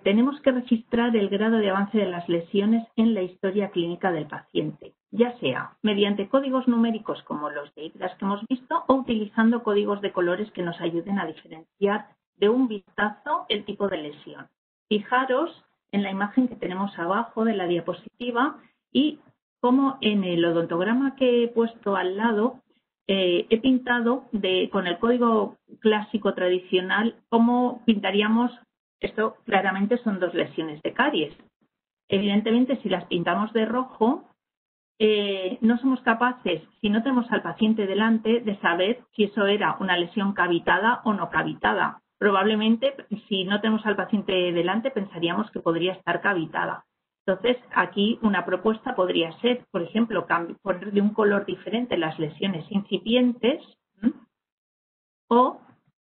D: tenemos que registrar el grado de avance de las lesiones en la historia clínica del paciente, ya sea mediante códigos numéricos como los de IGDAS que hemos visto o utilizando códigos de colores que nos ayuden a diferenciar de un vistazo el tipo de lesión. Fijaros en la imagen que tenemos abajo de la diapositiva y como en el odontograma que he puesto al lado, he pintado con el código clásico tradicional cómo pintaríamos. Esto claramente son dos lesiones de caries. Evidentemente, si las pintamos de rojo, no somos capaces, si no tenemos al paciente delante, de saber si eso era una lesión cavitada o no cavitada. Probablemente, si no tenemos al paciente delante, pensaríamos que podría estar cavitada. Entonces, aquí una propuesta podría ser, por ejemplo, poner de un color diferente las lesiones incipientes o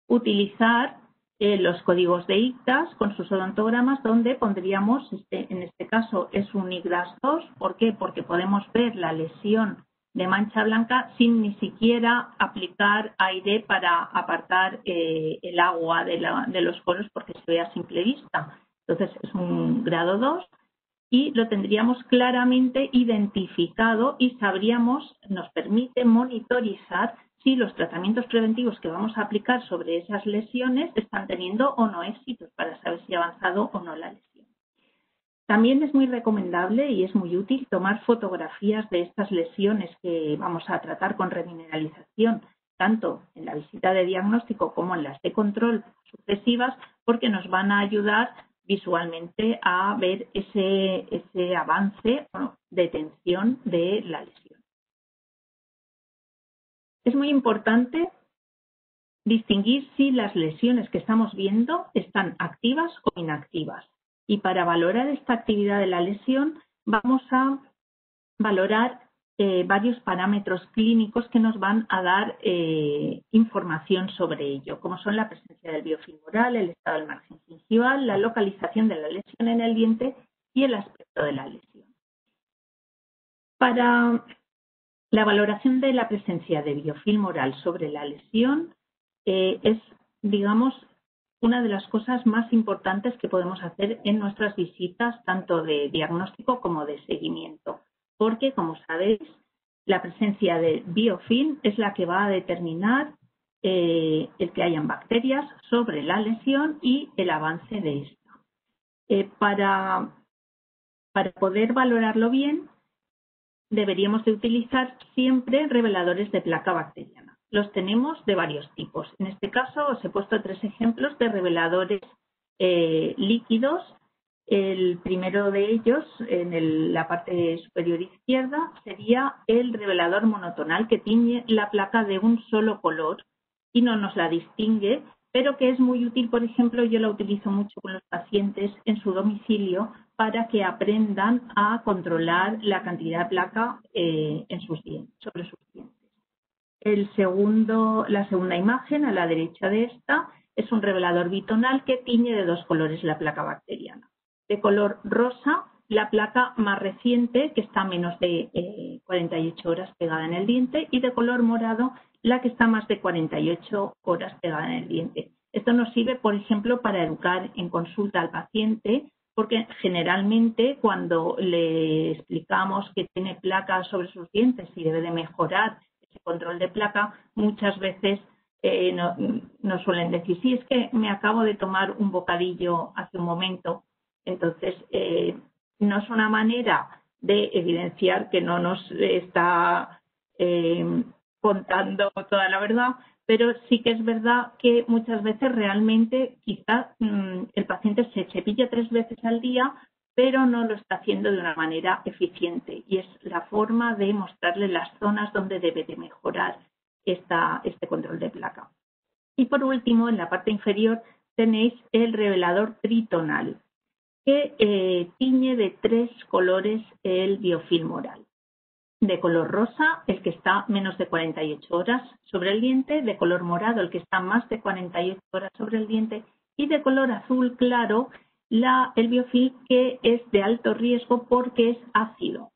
D: utilizar los códigos de IGDAS con sus odontogramas donde pondríamos, en este caso es un IGDAS 2, ¿por qué? Porque podemos ver la lesión de mancha blanca sin ni siquiera aplicar aire para apartar el agua de los poros porque se ve a simple vista. Entonces es un grado 2 y lo tendríamos claramente identificado y sabríamos, nos permite monitorizar si los tratamientos preventivos que vamos a aplicar sobre esas lesiones están teniendo o no éxitos para saber si ha avanzado o no la lesión. También es muy recomendable y es muy útil tomar fotografías de estas lesiones que vamos a tratar con remineralización, tanto en la visita de diagnóstico como en las de control sucesivas, porque nos van a ayudar visualmente a ver ese avance o detención de la lesión. Es muy importante distinguir si las lesiones que estamos viendo están activas o inactivas. Y para valorar esta actividad de la lesión vamos a valorar varios parámetros clínicos que nos van a dar información sobre ello, como son la presencia del biofilm oral, el estado del margen gingival, la localización de la lesión en el diente y el aspecto de la lesión. Para la valoración de la presencia de biofilm oral sobre la lesión es, digamos, una de las cosas más importantes que podemos hacer en nuestras visitas, tanto de diagnóstico como de seguimiento, porque, como sabéis, la presencia de biofilm es la que va a determinar el que hayan bacterias sobre la lesión y el avance de esta. Para poder valorarlo bien, deberíamos de utilizar siempre reveladores de placa bacteriana. Los tenemos de varios tipos. En este caso os he puesto 3 ejemplos de reveladores líquidos. El primero de ellos, en la parte superior izquierda, sería el revelador monotonal que tiñe la placa de un solo color y no nos la distingue, pero que es muy útil. Por ejemplo, yo la utilizo mucho con los pacientes en su domicilio para que aprendan a controlar la cantidad de placa en sus dientes, sobre sus dientes. La segunda imagen, a la derecha de esta, es un revelador bitonal que tiñe de 2 colores la placa bacteriana. De color rosa, la placa más reciente, que está a menos de 48 horas pegada en el diente, y de color morado, la que está más de 48 horas pegada en el diente. Esto nos sirve, por ejemplo, para educar en consulta al paciente, porque generalmente cuando le explicamos que tiene placa sobre sus dientes y debe de mejorar ese control de placa, muchas veces nos suelen decir, sí, es que me acabo de tomar un bocadillo hace un momento. Entonces, no es una manera de evidenciar que no nos está contando toda la verdad, pero sí que es verdad que muchas veces realmente quizás el paciente se cepilla 3 veces al día, pero no lo está haciendo de una manera eficiente, y es la forma de mostrarle las zonas donde debe de mejorar este control de placa. Y por último, en la parte inferior tenéis el revelador tritonal, que tiñe de 3 colores el biofilm oral. De color rosa, el que está menos de 48 horas sobre el diente; de color morado, el que está más de 48 horas sobre el diente; y de color azul claro, el biofilm que es de alto riesgo porque es ácido.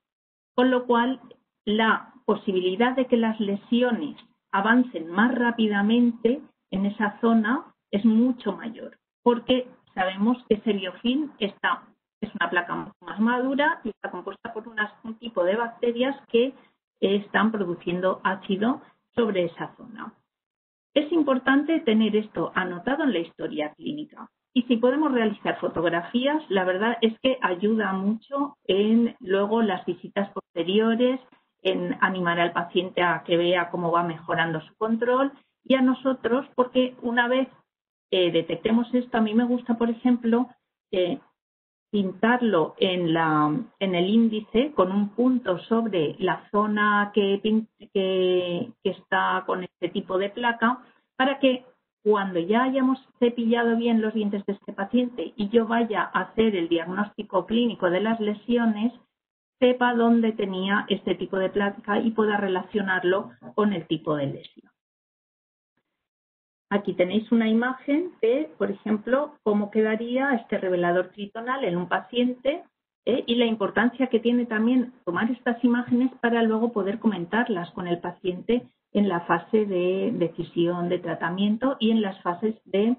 D: Con lo cual, la posibilidad de que las lesiones avancen más rápidamente en esa zona es mucho mayor, porque sabemos que ese biofilm es una placa mucho más madura y está compuesta por un tipo de bacterias que están produciendo ácido sobre esa zona. Es importante tener esto anotado en la historia clínica. Y si podemos realizar fotografías, la verdad es que ayuda mucho en luego las visitas posteriores, en animar al paciente a que vea cómo va mejorando su control, y a nosotros, porque una vez detectemos esto, a mí me gusta, por ejemplo, pintarlo en el índice con un punto sobre la zona que está con este tipo de placa, para que cuando ya hayamos cepillado bien los dientes de este paciente y yo vaya a hacer el diagnóstico clínico de las lesiones, sepa dónde tenía este tipo de placa y pueda relacionarlo con el tipo de lesión. Aquí tenéis una imagen de, por ejemplo, cómo quedaría este revelador tritonal en un paciente, y la importancia que tiene también tomar estas imágenes para luego poder comentarlas con el paciente en la fase de decisión de tratamiento y en las fases de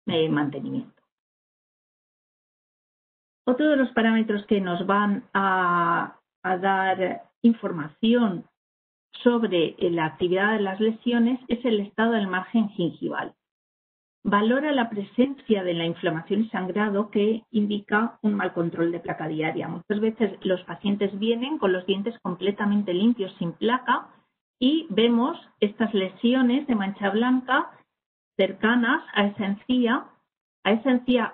D: mantenimiento. Otro de los parámetros que nos van a dar información sobre la actividad de las lesiones es el estado del margen gingival. Valora la presencia de la inflamación y sangrado que indica un mal control de placa diaria. Muchas veces los pacientes vienen con los dientes completamente limpios, sin placa, y vemos estas lesiones de mancha blanca cercanas a esa encía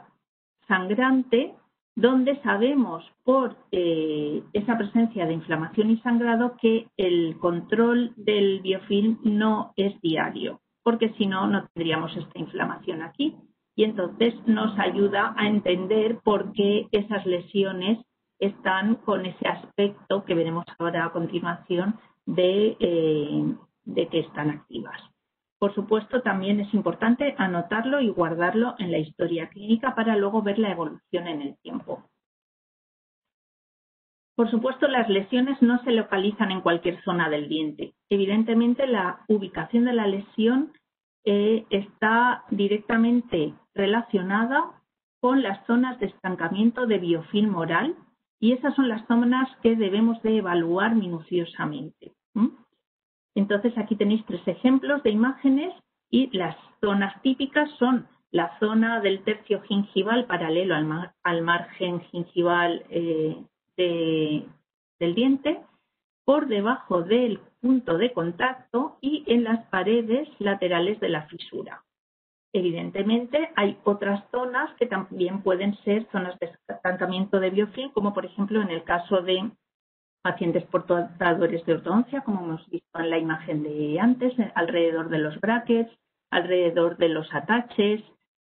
D: sangrante, donde sabemos por esa presencia de inflamación y sangrado que el control del biofilm no es diario, porque si no, no tendríamos esta inflamación aquí. Y entonces nos ayuda a entender por qué esas lesiones están con ese aspecto que veremos ahora a continuación de que están activas. Por supuesto, también es importante anotarlo y guardarlo en la historia clínica para luego ver la evolución en el tiempo. Por supuesto, las lesiones no se localizan en cualquier zona del diente. Evidentemente, la ubicación de la lesión está directamente relacionada con las zonas de estancamiento de biofilm oral, y esas son las zonas que debemos de evaluar minuciosamente. Entonces, aquí tenéis 3 ejemplos de imágenes y las zonas típicas son la zona del tercio gingival paralelo al margen gingival del diente, por debajo del punto de contacto y en las paredes laterales de la fisura. Evidentemente, hay otras zonas que también pueden ser zonas de estancamiento de biofilm, como por ejemplo en el caso de pacientes portadores de ortodoncia, como hemos visto en la imagen de antes, alrededor de los brackets, alrededor de los ataches,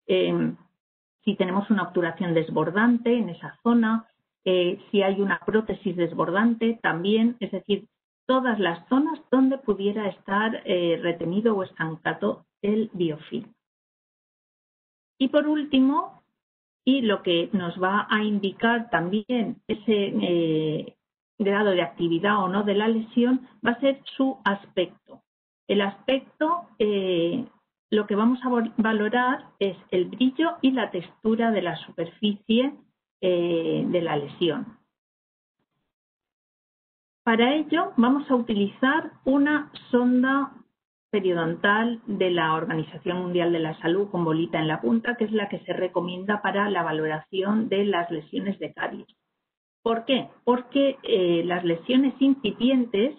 D: si tenemos una obturación desbordante en esa zona, si hay una prótesis desbordante también, es decir, todas las zonas donde pudiera estar retenido o estancado el biofilm. Y por último, y lo que nos va a indicar también ese grado de actividad o no de la lesión, va a ser su aspecto. El aspecto, lo que vamos a valorar es el brillo y la textura de la superficie de la lesión. Para ello vamos a utilizar una sonda periodontal de la Organización Mundial de la Salud con bolita en la punta, que es la que se recomienda para la valoración de las lesiones de caries. ¿Por qué? Porque las lesiones incipientes,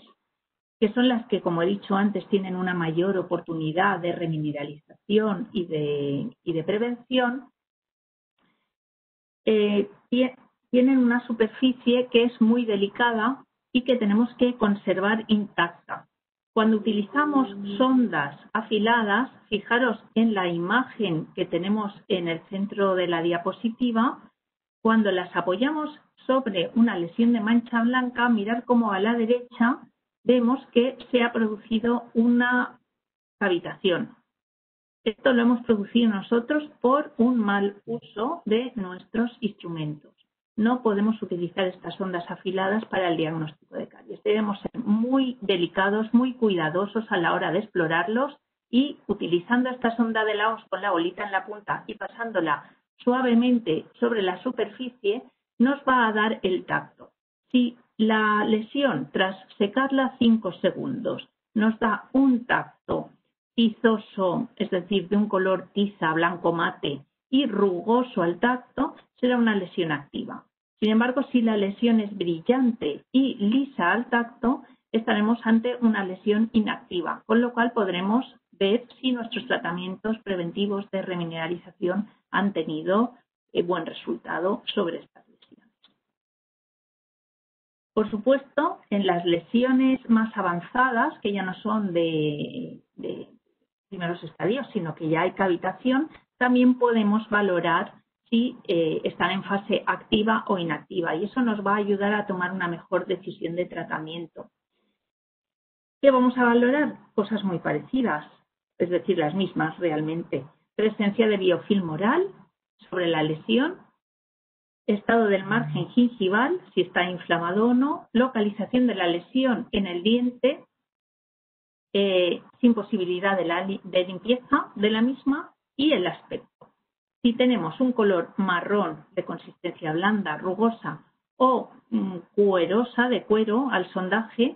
D: que son las que, como he dicho antes, tienen una mayor oportunidad de remineralización y de prevención, tienen una superficie que es muy delicada y que tenemos que conservar intacta. Cuando utilizamos sondas afiladas, fijaros en la imagen que tenemos en el centro de la diapositiva, cuando las apoyamos sobre una lesión de mancha blanca, mirar cómo a la derecha vemos que se ha producido una cavitación. Esto lo hemos producido nosotros por un mal uso de nuestros instrumentos. No podemos utilizar estas ondas afiladas para el diagnóstico de caries. Debemos ser muy delicados, muy cuidadosos a la hora de explorarlos y utilizando esta sonda de Laos con la bolita en la punta y pasándola suavemente sobre la superficie, nos va a dar el tacto. Si la lesión, tras secarla 5 segundos, nos da un tacto tizoso, es decir, de un color tiza, blanco mate, y rugoso al tacto, será una lesión activa. Sin embargo, si la lesión es brillante y lisa al tacto, estaremos ante una lesión inactiva, con lo cual podremos ver si nuestros tratamientos preventivos de remineralización han tenido buen resultado sobre estas lesiones. Por supuesto, en las lesiones más avanzadas, que ya no son de primeros estadios, sino que ya hay cavitación, también podemos valorar si están en fase activa o inactiva, y eso nos va a ayudar a tomar una mejor decisión de tratamiento. ¿Qué vamos a valorar? Cosas muy parecidas, es decir, las mismas realmente. Presencia de biofilm oral sobre la lesión, estado del margen gingival, si está inflamado o no, localización de la lesión en el diente, sin posibilidad de limpieza de la misma, y el aspecto. Si tenemos un color marrón de consistencia blanda, rugosa o cuerosa, de cuero al sondaje,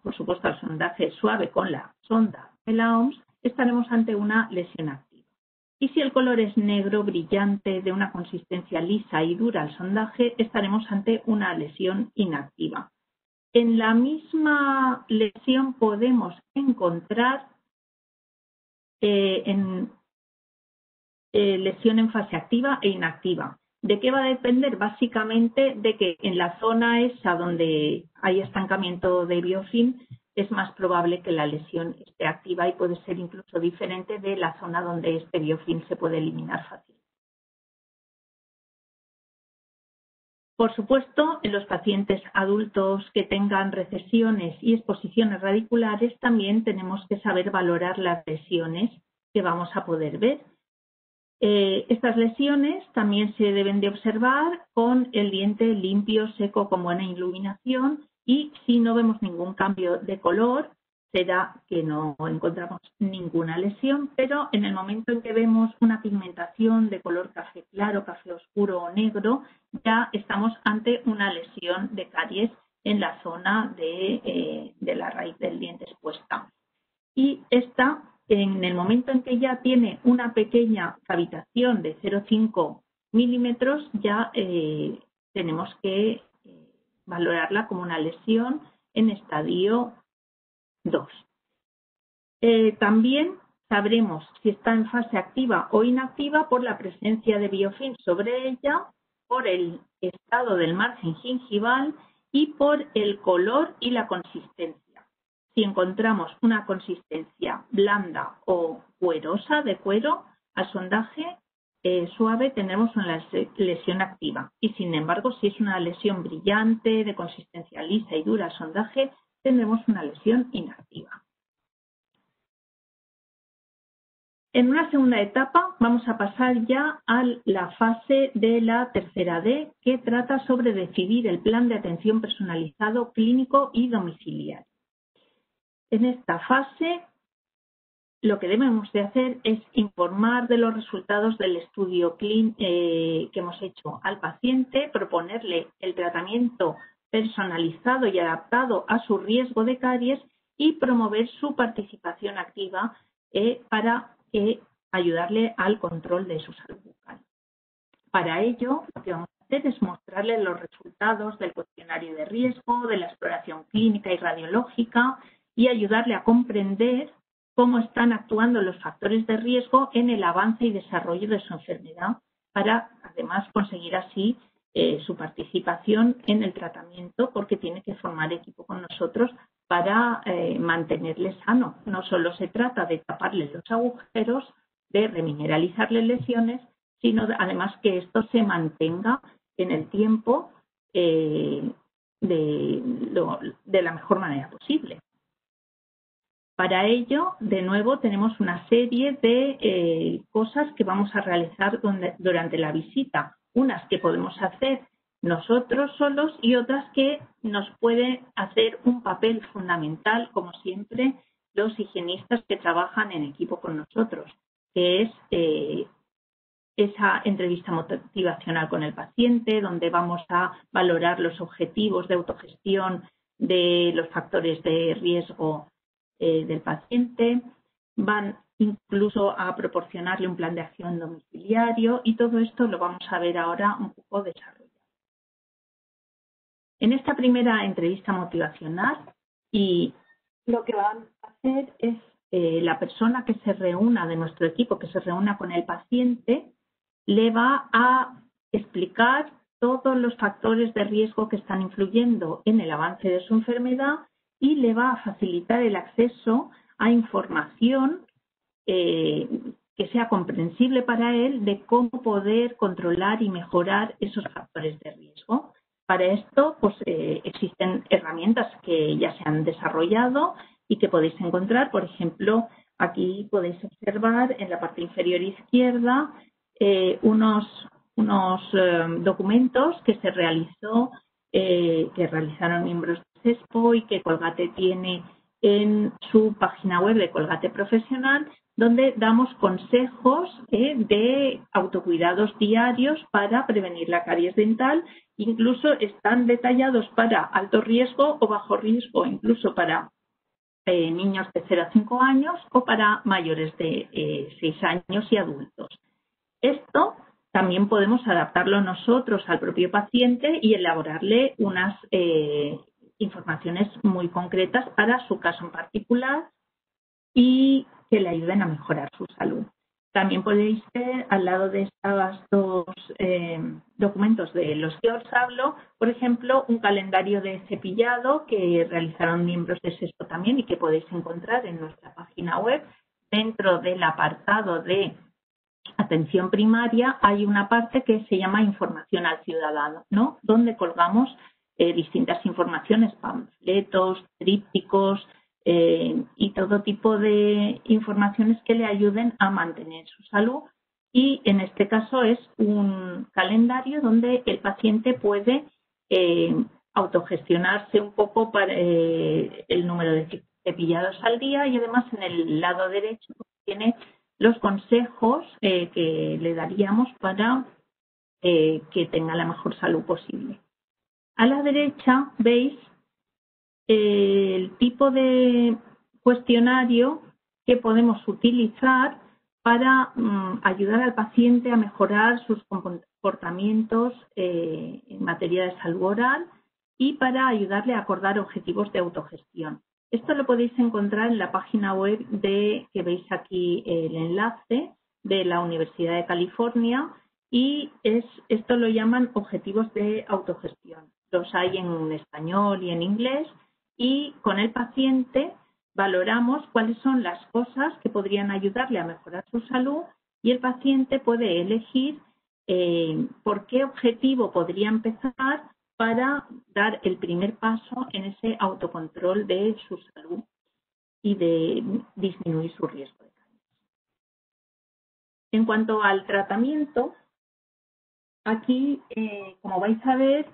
D: por supuesto al sondaje suave con la sonda de la OMS, estaremos ante una lesión activa. Y si el color es negro, brillante, de una consistencia lisa y dura al sondaje, estaremos ante una lesión inactiva. En la misma lesión podemos encontrar lesión en fase activa e inactiva. ¿De qué va a depender? Básicamente de que en la zona esa donde hay estancamiento de biofilm es más probable que la lesión esté activa y puede ser incluso diferente de la zona donde este biofilm se puede eliminar fácilmente. Por supuesto, en los pacientes adultos que tengan recesiones y exposiciones radiculares también tenemos que saber valorar las lesiones que vamos a poder ver. Estas lesiones también se deben de observar con el diente limpio, seco, con buena iluminación, y si no vemos ningún cambio de color, será que no encontramos ninguna lesión, pero en el momento en que vemos una pigmentación de color café claro, café oscuro o negro, ya estamos ante una lesión de caries en la zona de la raíz del diente expuesta. Y esta, en el momento en que ya tiene una pequeña cavitación de 0,5 milímetros, ya tenemos que valorarla como una lesión en estadio 2. También sabremos si está en fase activa o inactiva por la presencia de biofilm sobre ella, por el estado del margen gingival y por el color y la consistencia. Si encontramos una consistencia blanda o cuerosa de cuero, al sondaje suave tendremos una lesión activa. Y sin embargo, si es una lesión brillante, de consistencia lisa y dura al sondaje, tendremos una lesión inactiva. En una segunda etapa vamos a pasar ya a la fase de la tercera D, que trata sobre decidir el plan de atención personalizado clínico y domiciliario. En esta fase, lo que debemos de hacer es informar de los resultados del estudio que hemos hecho al paciente, proponerle el tratamiento personalizado y adaptado a su riesgo de caries y promover su participación activa para ayudarle al control de su salud bucal. Para ello, lo que vamos a hacer es mostrarle los resultados del cuestionario de riesgo, de la exploración clínica y radiológica, y ayudarle a comprender cómo están actuando los factores de riesgo en el avance y desarrollo de su enfermedad, para además conseguir así su participación en el tratamiento, porque tiene que formar equipo con nosotros para mantenerle sano. No solo se trata de taparle los agujeros, de remineralizarle lesiones, sino además que esto se mantenga en el tiempo de la mejor manera posible. Para ello, de nuevo, tenemos una serie de cosas que vamos a realizar durante la visita. Unas que podemos hacer nosotros solos y otras que nos puede hacer un papel fundamental, como siempre, los higienistas que trabajan en equipo con nosotros, que es esa entrevista motivacional con el paciente, donde vamos a valorar los objetivos de autogestión de los factores de riesgo del paciente, van incluso a proporcionarle un plan de acción domiciliario, y todo esto lo vamos a ver ahora un poco desarrollado. En esta primera entrevista motivacional, y lo que van a hacer es la persona que se reúna de nuestro equipo, que se reúna con el paciente, le va a explicar todos los factores de riesgo que están influyendo en el avance de su enfermedad y le va a facilitar el acceso a información que sea comprensible para él de cómo poder controlar y mejorar esos factores de riesgo. Para esto, pues existen herramientas que ya se han desarrollado y que podéis encontrar. Por ejemplo, aquí podéis observar en la parte inferior izquierda unos documentos que se realizaron miembros de CESPO y que Colgate tiene en su página web de Colgate Profesional, donde damos consejos de autocuidados diarios para prevenir la caries dental. Incluso están detallados para alto riesgo o bajo riesgo, incluso para niños de 0 a 5 años o para mayores de 6 años y adultos. Esto también podemos adaptarlo nosotros al propio paciente y elaborarle unas informaciones muy concretas para su caso en particular y que le ayuden a mejorar su salud. También podéis ver al lado de estos dos documentos de los que os hablo, por ejemplo, un calendario de cepillado que realizaron miembros de SESPO también y que podéis encontrar en nuestra página web. Dentro del apartado de atención primaria hay una parte que se llama información al ciudadano, ¿no? Donde colgamos distintas informaciones, panfletos, trípticos, y todo tipo de informaciones que le ayuden a mantener su salud. Y en este caso es un calendario donde el paciente puede autogestionarse un poco para el número de cepillados al día, y además en el lado derecho tiene los consejos que le daríamos para que tenga la mejor salud posible. A la derecha veis el tipo de cuestionario que podemos utilizar para ayudar al paciente a mejorar sus comportamientos en materia de salud oral y para ayudarle a acordar objetivos de autogestión. Esto lo podéis encontrar en la página web que veis aquí el enlace de la Universidad de California, y esto lo llaman objetivos de autogestión. Los hay en español y en inglés, y con el paciente valoramos cuáles son las cosas que podrían ayudarle a mejorar su salud, y el paciente puede elegir por qué objetivo podría empezar para dar el primer paso en ese autocontrol de su salud y de disminuir su riesgo de caries. En cuanto al tratamiento, aquí, como vais a ver,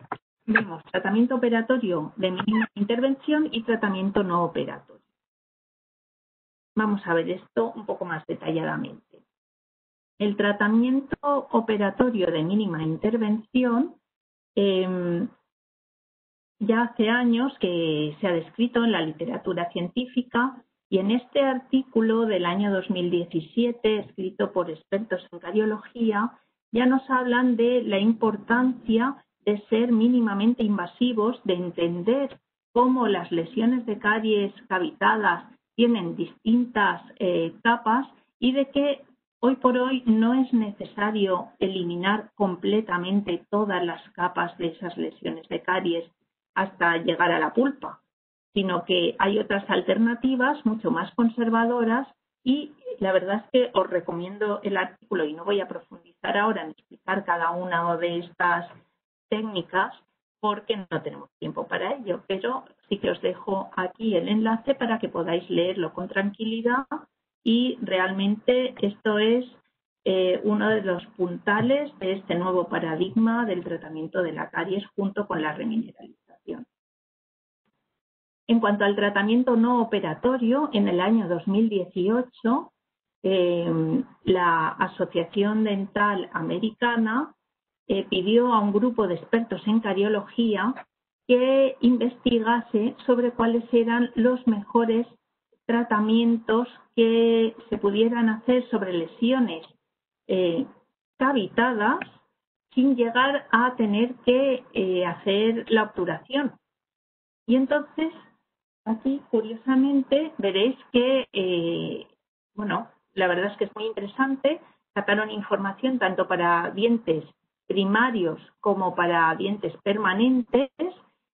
D: vemos tratamiento operatorio de mínima intervención y tratamiento no operatorio. Vamos a ver esto un poco más detalladamente. El tratamiento operatorio de mínima intervención ya hace años que se ha descrito en la literatura científica, y en este artículo del año 2017, escrito por expertos en cariología, ya nos hablan de la importancia de ser mínimamente invasivos, de entender cómo las lesiones de caries cavitadas tienen distintas capas, y de que hoy por hoy no es necesario eliminar completamente todas las capas de esas lesiones de caries hasta llegar a la pulpa, sino que hay otras alternativas mucho más conservadoras, y la verdad es que os recomiendo el artículo, y no voy a profundizar ahora en explicar cada una de estas técnicas porque no tenemos tiempo para ello, pero sí que os dejo aquí el enlace para que podáis leerlo con tranquilidad, y realmente esto es uno de los puntales de este nuevo paradigma del tratamiento de la caries junto con la remineralización. En cuanto al tratamiento no operatorio, en el año 2018 la Asociación Dental Americana pidió a un grupo de expertos en cariología que investigase sobre cuáles eran los mejores tratamientos que se pudieran hacer sobre lesiones cavitadas sin llegar a tener que hacer la obturación. Y entonces, aquí, curiosamente, veréis que, bueno, la verdad es que es muy interesante. Sacaron información tanto para dientes primarios como para dientes permanentes,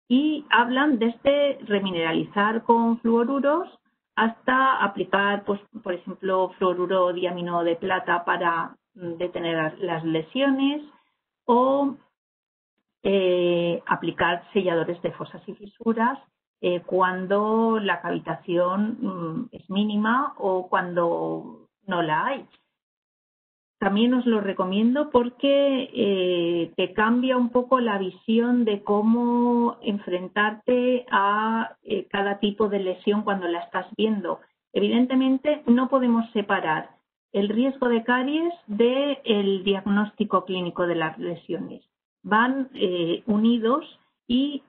D: y hablan desde remineralizar con fluoruros hasta aplicar, pues, por ejemplo, fluoruro diamino de plata para detener las lesiones, o aplicar selladores de fosas y fisuras cuando la cavitación es mínima o cuando no la hay. También os lo recomiendo porque te cambia un poco la visión de cómo enfrentarte a cada tipo de lesión cuando la estás viendo. Evidentemente, no podemos separar el riesgo de caries del diagnóstico clínico de las lesiones. Van unidos y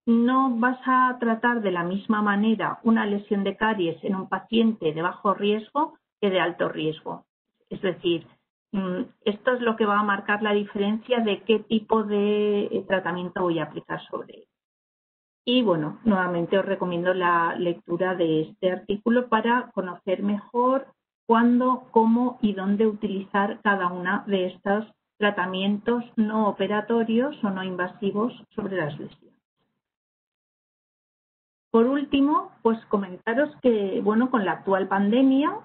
D: no vas a tratar de la misma manera una lesión de caries en un paciente de bajo riesgo que de alto riesgo. Es decir, esto es lo que va a marcar la diferencia de qué tipo de tratamiento voy a aplicar sobre él. Y bueno, nuevamente os recomiendo la lectura de este artículo para conocer mejor cuándo, cómo y dónde utilizar cada una de estos tratamientos no operatorios o no invasivos sobre las lesiones. Por último, pues comentaros que, bueno, con la actual pandemia,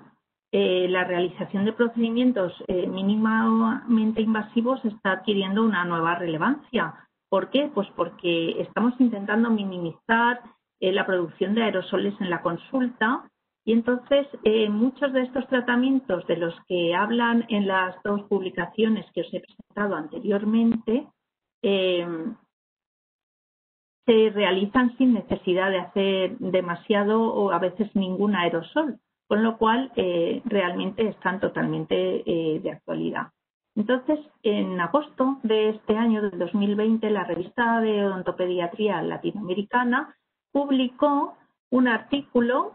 D: la realización de procedimientos mínimamente invasivos está adquiriendo una nueva relevancia. ¿Por qué? Pues porque estamos intentando minimizar la producción de aerosoles en la consulta y entonces muchos de estos tratamientos de los que hablan en las dos publicaciones que os he presentado anteriormente se realizan sin necesidad de hacer demasiado o a veces ningún aerosol, con lo cual realmente están totalmente de actualidad. Entonces, en agosto de este año, del 2020, la revista de Odontopediatría Latinoamericana publicó un artículo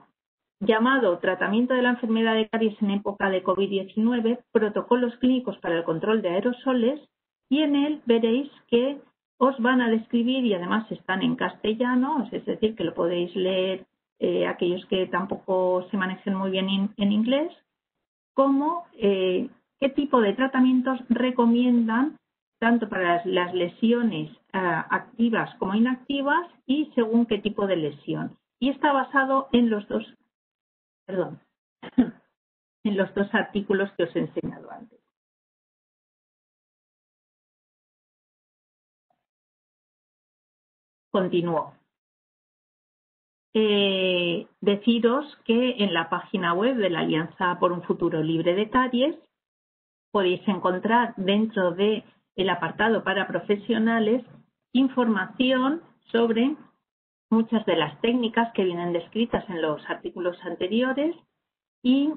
D: llamado Tratamiento de la enfermedad de caries en época de COVID-19, protocolos clínicos para el control de aerosoles, y en él veréis que os van a describir, y además están en castellano, es decir, que lo podéis leer aquellos que tampoco se manejen muy bien en inglés, cómo, qué tipo de tratamientos recomiendan tanto para las lesiones activas como inactivas y según qué tipo de lesión. Y está basado en los dos, en los dos artículos que os he enseñado antes. Continúo. Deciros que en la página web de la Alianza por un Futuro Libre de Caries podéis encontrar dentro del apartado para profesionales información sobre muchas de las técnicas que vienen descritas en los artículos anteriores y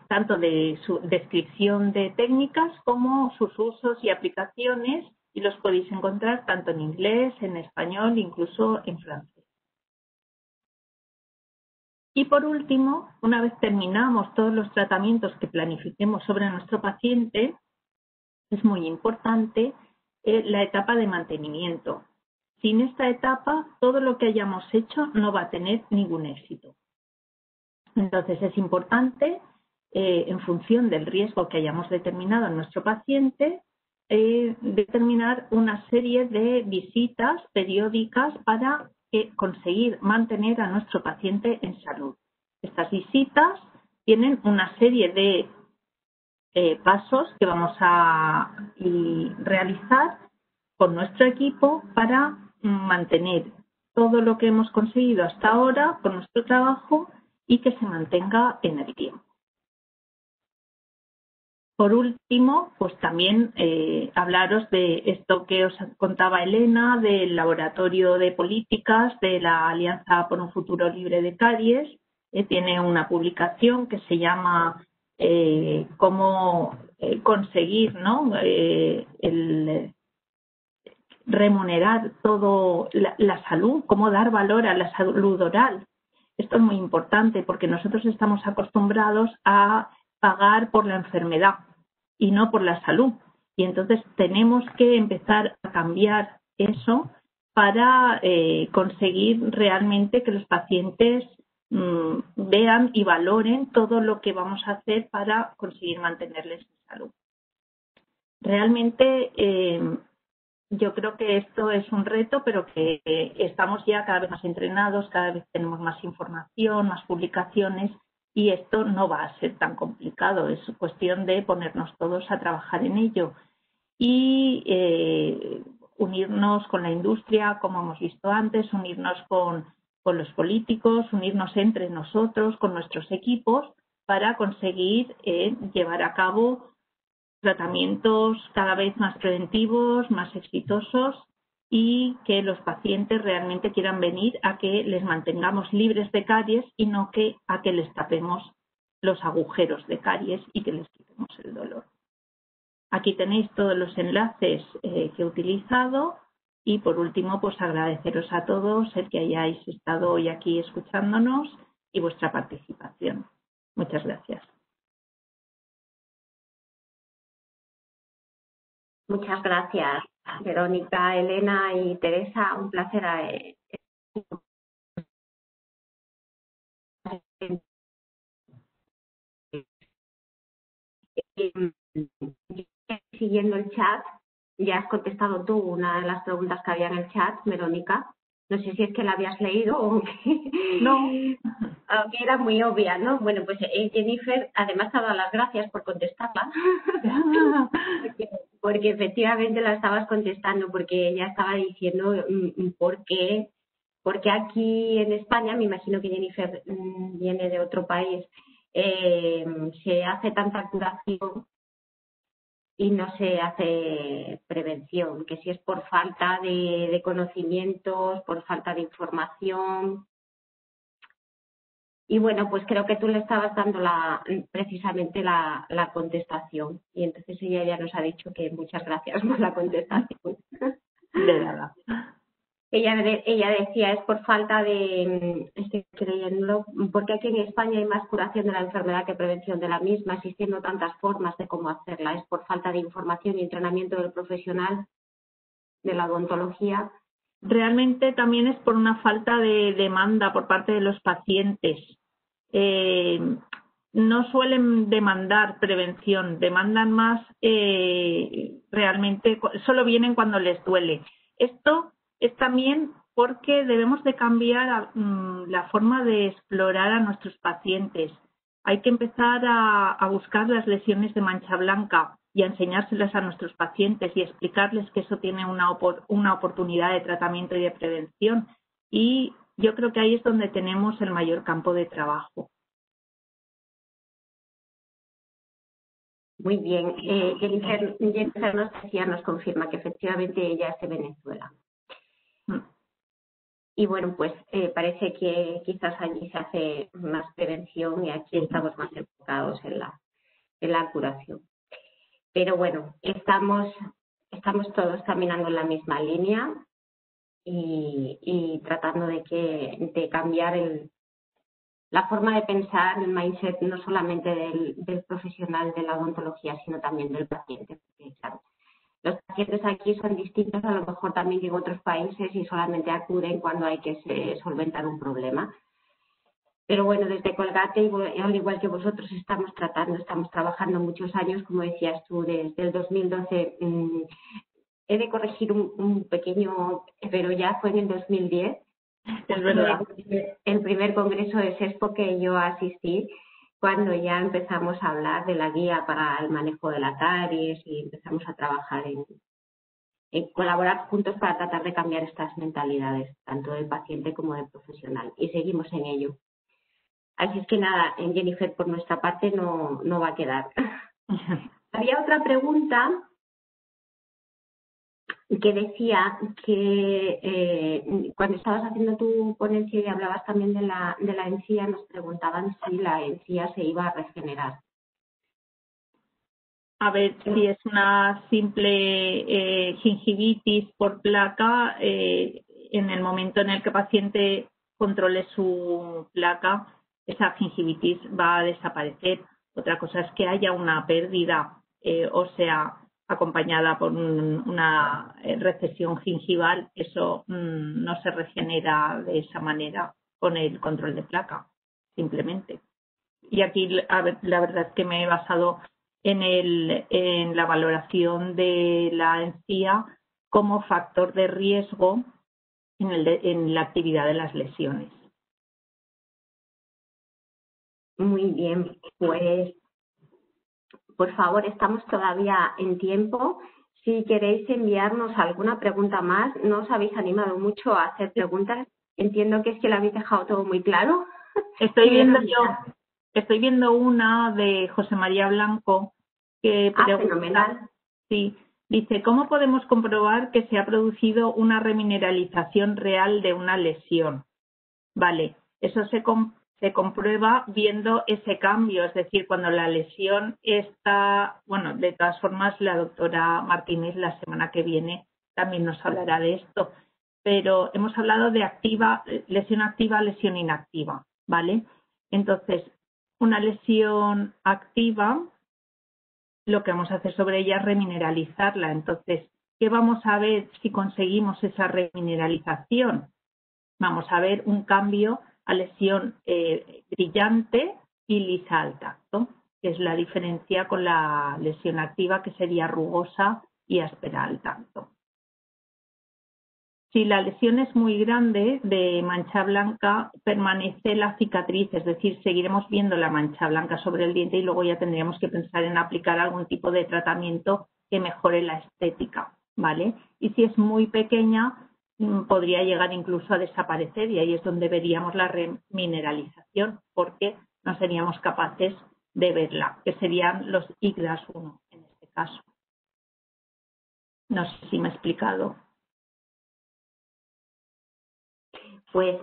D: tanto de su descripción de técnicas como sus usos y aplicaciones, y los podéis encontrar tanto en inglés, en español, incluso en francés. Y por último, una vez terminamos todos los tratamientos que planifiquemos sobre nuestro paciente, es muy importante la etapa de mantenimiento. Sin esta etapa, todo lo que hayamos hecho no va a tener ningún éxito. Entonces, es importante, en función del riesgo que hayamos determinado en nuestro paciente, determinar una serie de visitas periódicas para conseguir mantener a nuestro paciente en salud. Estas visitas tienen una serie de pasos que vamos a realizar con nuestro equipo para mantener todo lo que hemos conseguido hasta ahora con nuestro trabajo y que se mantenga en el tiempo. Por último, pues también hablaros de esto que os contaba Elena, del Laboratorio de Políticas de la Alianza por un Futuro Libre de Caries. Tiene una publicación que se llama Cómo conseguir, ¿no? Remunerar todo la salud, cómo dar valor a la salud oral. Esto es muy importante porque nosotros estamos acostumbrados a pagar por la enfermedad y no por la salud. Y entonces tenemos que empezar a cambiar eso para conseguir realmente que los pacientes vean y valoren todo lo que vamos a hacer para conseguir mantenerles en salud. Realmente yo creo que esto es un reto, pero que estamos ya cada vez más entrenados, cada vez tenemos más información, más publicaciones, y esto no va a ser tan complicado. Es cuestión de ponernos todos a trabajar en ello y unirnos con la industria, como hemos visto antes, unirnos con los políticos, unirnos entre nosotros, con nuestros equipos, para conseguir llevar a cabo tratamientos cada vez más preventivos, más exitosos y que los pacientes realmente quieran venir a que les mantengamos libres de caries y no a que les tapemos los agujeros de caries y que les quitemos el dolor. Aquí tenéis todos los enlaces que he utilizado y por último pues agradeceros a todos el que hayáis estado hoy aquí escuchándonos y vuestra participación. Muchas gracias.
A: Muchas gracias, Verónica, Elena y Teresa. Un placer. Siguiendo el chat, ya has contestado tú una de las preguntas que había en el chat, Verónica. No sé si es que la habías leído o
D: no,
A: aunque era muy obvia, ¿no? Bueno, pues Jennifer, además te ha dado las gracias por contestarla, porque efectivamente la estabas contestando, porque ella estaba diciendo por qué aquí en España, me imagino que Jennifer viene de otro país, se hace tanta curación y no se hace prevención, que si es por falta de conocimientos, por falta de información. Y bueno, pues creo que tú le estabas dando precisamente la contestación. Y entonces ella ya nos ha dicho que muchas gracias por la contestación.
D: De nada.
A: Ella decía, es por falta de, estoy creyéndolo, porque aquí en España hay más curación de la enfermedad que prevención de la misma, existiendo tantas formas de cómo hacerla. Es por falta de información y entrenamiento del profesional de la odontología.
D: Realmente también es por una falta de demanda por parte de los pacientes. No suelen demandar prevención, demandan más realmente, solo vienen cuando les duele. Esto es también porque debemos de cambiar la forma de explorar a nuestros pacientes. Hay que empezar a buscar las lesiones de mancha blanca y a enseñárselas a nuestros pacientes y explicarles que eso tiene una oportunidad de tratamiento y de prevención. Y yo creo que ahí es donde tenemos el mayor campo de trabajo.
A: Muy bien. Jennifer nos confirma que efectivamente ella es de Venezuela. Y bueno, pues parece que quizás allí se hace más prevención y aquí estamos más enfocados en la curación. Pero bueno, estamos todos caminando en la misma línea y tratando de cambiar la forma de pensar, el mindset, no solamente del profesional de la odontología, sino también del paciente. Porque, claro, los pacientes aquí son distintos a lo mejor también que en otros países y solamente acuden cuando hay que solventar un problema. Pero bueno, desde Colgate, al igual que vosotros, estamos trabajando muchos años, como decías tú, desde el 2012. He de corregir un pequeño, pero ya fue en el 2010.
D: Es verdad.
A: El primer congreso de SESPO que yo asistí, cuando ya empezamos a hablar de la guía para el manejo de la caries y empezamos a trabajar en colaborar juntos para tratar de cambiar estas mentalidades, tanto del paciente como del profesional. Y seguimos en ello. Así es que nada, Jennifer, por nuestra parte no va a quedar. Había otra pregunta que decía que cuando estabas haciendo tu ponencia y hablabas también de la encía, nos preguntaban si la encía se iba a regenerar.
D: A ver, si es una simple gingivitis por placa, en el momento en el que el paciente controle su placa, esa gingivitis va a desaparecer. Otra cosa es que haya una pérdida ósea acompañada por una recesión gingival. Eso no se regenera de esa manera con el control de placa, simplemente. Y aquí la verdad es que me he basado en la valoración de la encía como factor de riesgo en la actividad de las lesiones.
A: Muy bien, pues por favor, estamos todavía en tiempo. Si queréis enviarnos alguna pregunta más, no os habéis animado mucho a hacer preguntas. Entiendo que es que lo habéis dejado todo muy claro.
D: Estoy viendo una de José María Blanco que
A: fenomenal.
D: Sí, Dice, ¿cómo podemos comprobar que se ha producido una remineralización real de una lesión? Vale, eso se comprueba viendo ese cambio, es decir, cuando la lesión está, bueno, de todas formas la doctora Martínez la semana que viene también nos hablará de esto, pero hemos hablado de lesión activa, lesión inactiva, ¿vale? Entonces, una lesión activa, lo que vamos a hacer sobre ella es remineralizarla. Entonces, ¿qué vamos a ver si conseguimos esa remineralización? Vamos a ver un cambio a lesión brillante y lisa al tacto, que es la diferencia con la lesión activa, que sería rugosa y áspera al tacto. Si la lesión es muy grande, de mancha blanca, permanece la cicatriz, es decir, seguiremos viendo la mancha blanca sobre el diente y luego ya tendríamos que pensar en aplicar algún tipo de tratamiento que mejore la estética, ¿vale? Y si es muy pequeña, podría llegar incluso a desaparecer y ahí es donde veríamos la remineralización, porque no seríamos capaces de verla, que serían los IGRAS 1 en este caso. No sé si me he explicado.
A: Pues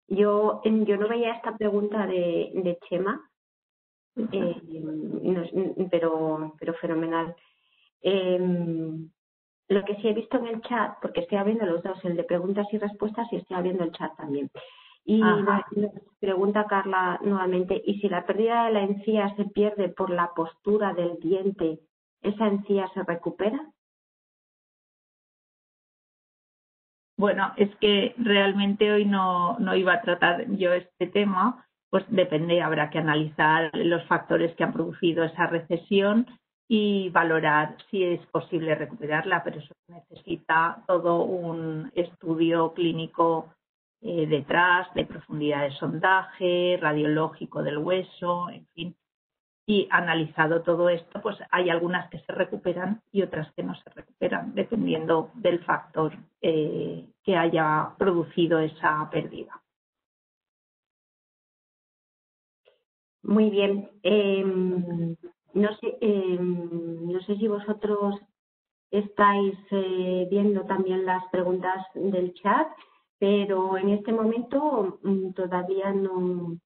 A: yo no veía esta pregunta de Chema, pero fenomenal. Lo que sí he visto en el chat, porque estoy abriendo los dos, el de preguntas y respuestas, y estoy abriendo el chat también. Y nos pregunta Carla nuevamente, ¿y si la pérdida de la encía se pierde por la postura del diente, esa encía se recupera?
D: Bueno, es que realmente hoy no iba a tratar yo este tema, pues depende, habrá que analizar los factores que han producido esa recesión y valorar si es posible recuperarla, pero eso necesita todo un estudio clínico detrás, de profundidad de sondaje, radiológico del hueso, en fin. Y analizado todo esto, pues hay algunas que se recuperan y otras que no se recuperan, dependiendo del factor que haya producido esa pérdida.
A: Muy bien. No sé si vosotros estáis viendo también las preguntas del chat, pero en este momento todavía no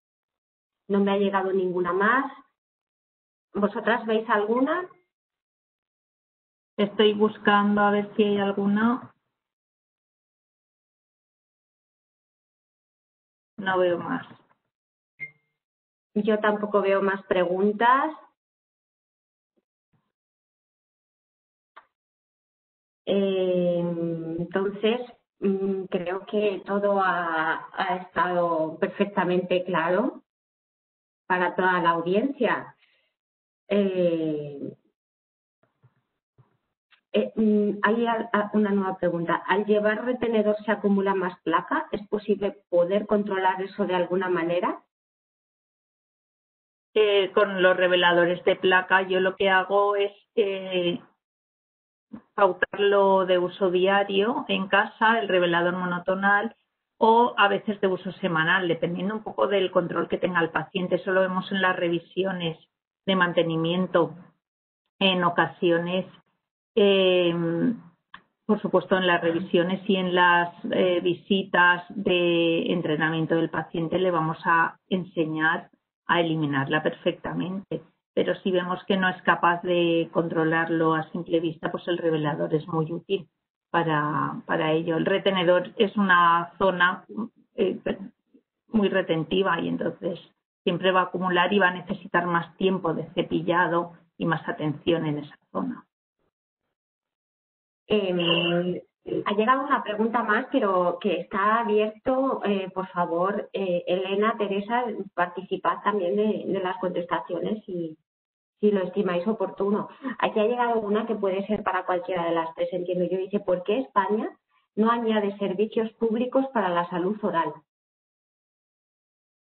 A: me ha llegado ninguna más. ¿Vosotras veis alguna?
D: Estoy buscando a ver si hay alguna. No veo más.
A: Yo tampoco veo más preguntas. Entonces, creo que todo ha estado perfectamente claro para toda la audiencia. Hay una nueva pregunta. ¿Al llevar retenedor se acumula más placa? ¿Es posible poder controlar eso de alguna manera?
D: Con los reveladores de placa yo lo que hago es pautarlo de uso diario en casa, el revelador monotonal, o a veces de uso semanal, dependiendo un poco del control que tenga el paciente. Eso lo vemos en las revisiones de mantenimiento. En ocasiones, por supuesto, en las revisiones y en las visitas de entrenamiento del paciente le vamos a enseñar a eliminarla perfectamente. Pero si vemos que no es capaz de controlarlo a simple vista, pues el revelador es muy útil para ello. El retenedor es una zona muy retentiva y entonces siempre va a acumular y va a necesitar más tiempo de cepillado y más atención en esa zona.
A: Ha llegado una pregunta más, pero que está abierto. Por favor, Elena, Teresa, participad también de las contestaciones si lo estimáis oportuno. Aquí ha llegado una que puede ser para cualquiera de las tres, entiendo yo. Dice, ¿por qué España no añade servicios públicos para la salud oral?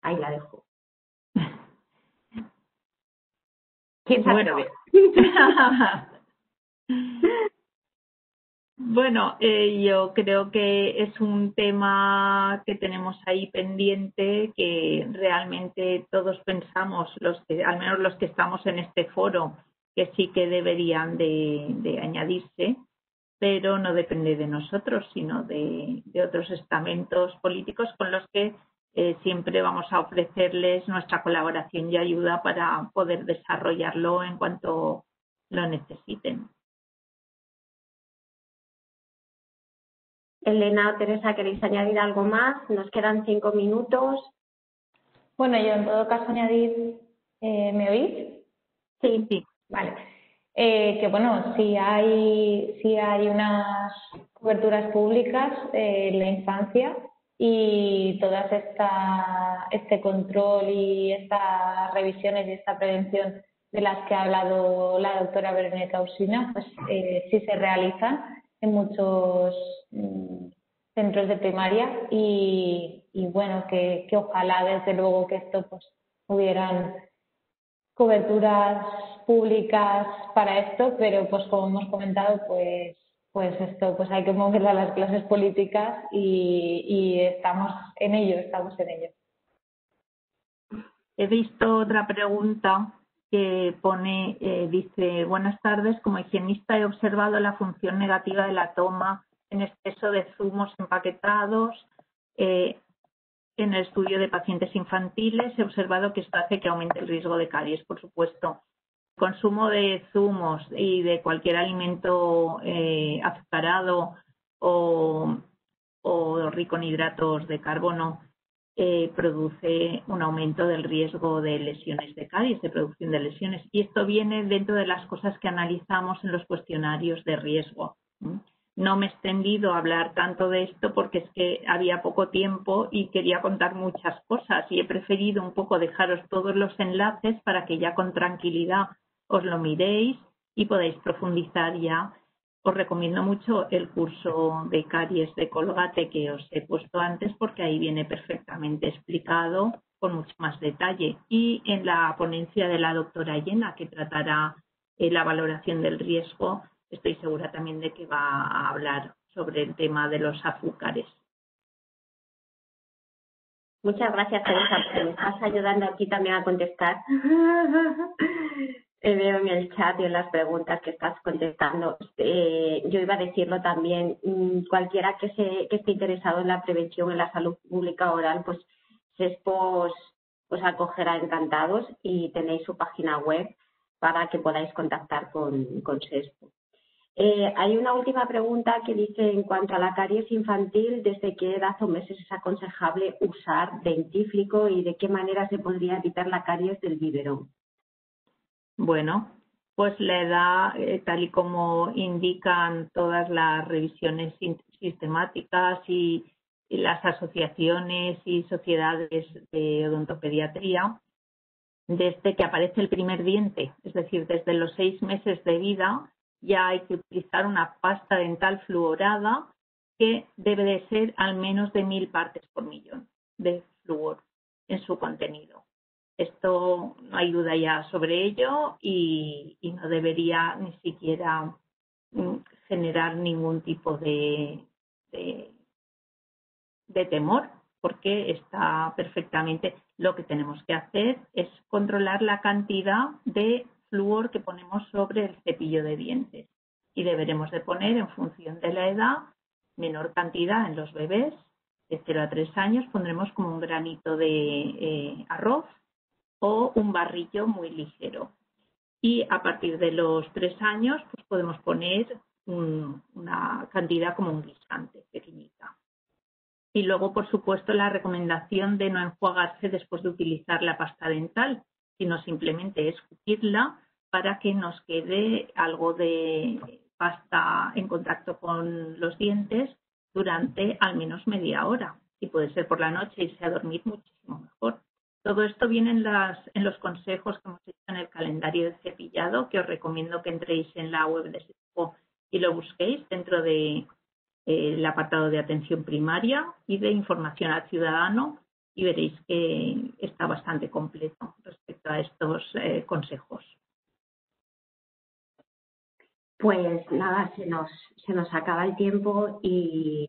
A: Ahí la dejo. ¿Quién se atreve?
D: Bueno, yo creo que es un tema que tenemos ahí pendiente, que realmente todos pensamos, al menos los que estamos en este foro, que sí que deberían de añadirse, pero no depende de nosotros, sino de otros estamentos políticos con los que siempre vamos a ofrecerles nuestra colaboración y ayuda para poder desarrollarlo en cuanto lo necesiten.
A: Elena o Teresa, ¿queréis añadir algo más? Nos quedan 5 minutos.
C: Bueno, yo en todo caso añadir, ¿me oís?
A: Sí.
D: Sí.
C: Vale. Que bueno, si hay unas coberturas públicas en la infancia y todas este control y estas revisiones y esta prevención de las que ha hablado la doctora Verónica Usina, pues sí se realizan en muchos centros de primaria y bueno, que ojalá desde luego que esto pues hubieran coberturas públicas para esto, pero pues como hemos comentado, pues esto pues hay que moverlo a las clases políticas y estamos en ello.
D: He visto otra pregunta que pone, dice, buenas tardes, como higienista he observado la función negativa de la toma en exceso de zumos empaquetados. En el estudio de pacientes infantiles he observado que esto hace que aumente el riesgo de caries, por supuesto. El consumo de zumos y de cualquier alimento azucarado o rico en hidratos de carbono produce un aumento del riesgo de lesiones de caries, de producción de lesiones. Y esto viene dentro de las cosas que analizamos en los cuestionarios de riesgo. No me he extendido a hablar tanto de esto porque es que había poco tiempo y quería contar muchas cosas y he preferido un poco dejaros todos los enlaces para que ya con tranquilidad os lo miréis y podáis profundizar ya. Os recomiendo mucho el curso de caries de Colgate que os he puesto antes porque ahí viene perfectamente explicado con mucho más detalle. Y en la ponencia de la doctora Llena que tratará la valoración del riesgo, estoy segura también de que va a hablar sobre el tema de los azúcares.
A: Muchas gracias, Teresa, porque me estás ayudando aquí también a contestar. Veo en el chat y en las preguntas que estás contestando. Yo iba a decirlo también, cualquiera que esté interesado en la prevención en la salud pública oral, pues SESPO os acogerá encantados y tenéis su página web para que podáis contactar con SESPO. Hay una última pregunta que dice, en cuanto a la caries infantil, ¿desde qué edad o meses es aconsejable usar dentífrico y de qué manera se podría evitar la caries del biberón?
D: Bueno, pues la edad, tal y como indican todas las revisiones sistemáticas y las asociaciones y sociedades de odontopediatría, desde que aparece el primer diente, es decir, desde los 6 meses de vida, ya hay que utilizar una pasta dental fluorada que debe de ser al menos de 1000 partes por millón de flúor en su contenido. Esto no hay duda ya sobre ello y no debería ni siquiera generar ningún tipo de temor, porque está perfectamente. Lo que tenemos que hacer es controlar la cantidad de flúor que ponemos sobre el cepillo de dientes y deberemos de poner en función de la edad menor cantidad en los bebés de 0 a 3 años, pondremos como un granito de arroz o un barrillo muy ligero. Y a partir de los 3 años pues podemos poner una cantidad como un guisante pequeñita. Y luego, por supuesto, la recomendación de no enjuagarse después de utilizar la pasta dental, sino simplemente escupirla para que nos quede algo de pasta en contacto con los dientes durante al menos media hora. Y puede ser por la noche y irse a dormir muchísimo mejor. Todo esto viene en los consejos que hemos hecho en el calendario de cepillado, que os recomiendo que entréis en la web de SESPO y lo busquéis dentro de el apartado de atención primaria y de información al ciudadano y veréis que está bastante completo respecto a estos consejos.
A: Pues nada, se nos acaba el tiempo y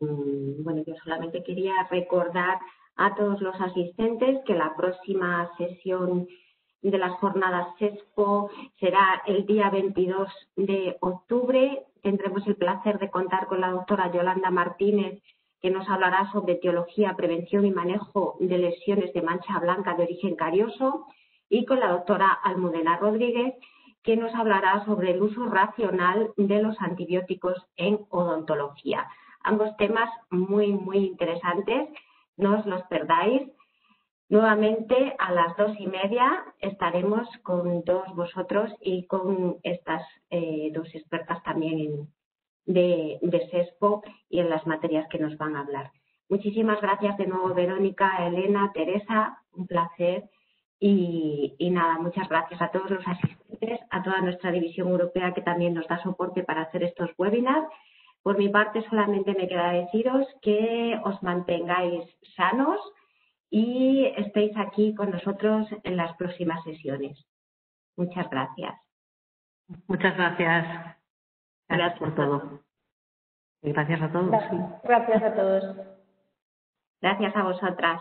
A: bueno, yo solamente quería recordar a todos los asistentes que la próxima sesión de las jornadas SESPO será el día 22 de octubre. Tendremos el placer de contar con la doctora Yolanda Martínez, que nos hablará sobre etiología, prevención y manejo de lesiones de mancha blanca de origen carioso, y con la doctora Almudena Rodríguez, que nos hablará sobre el uso racional de los antibióticos en odontología. Ambos temas muy interesantes, no os los perdáis. Nuevamente a las 2:30 estaremos con todos vosotros y con estas dos expertas también de SESPO y en las materias que nos van a hablar. Muchísimas gracias de nuevo, Verónica, Elena, Teresa, un placer. Y nada, muchas gracias a todos los asistentes, a toda nuestra división europea que también nos da soporte para hacer estos webinars. Por mi parte, solamente me queda deciros que os mantengáis sanos y estéis aquí con nosotros en las próximas sesiones. Muchas gracias.
B: Muchas gracias. Gracias por todo. Y gracias a todos.
C: Gracias a todos.
A: Gracias a vosotras.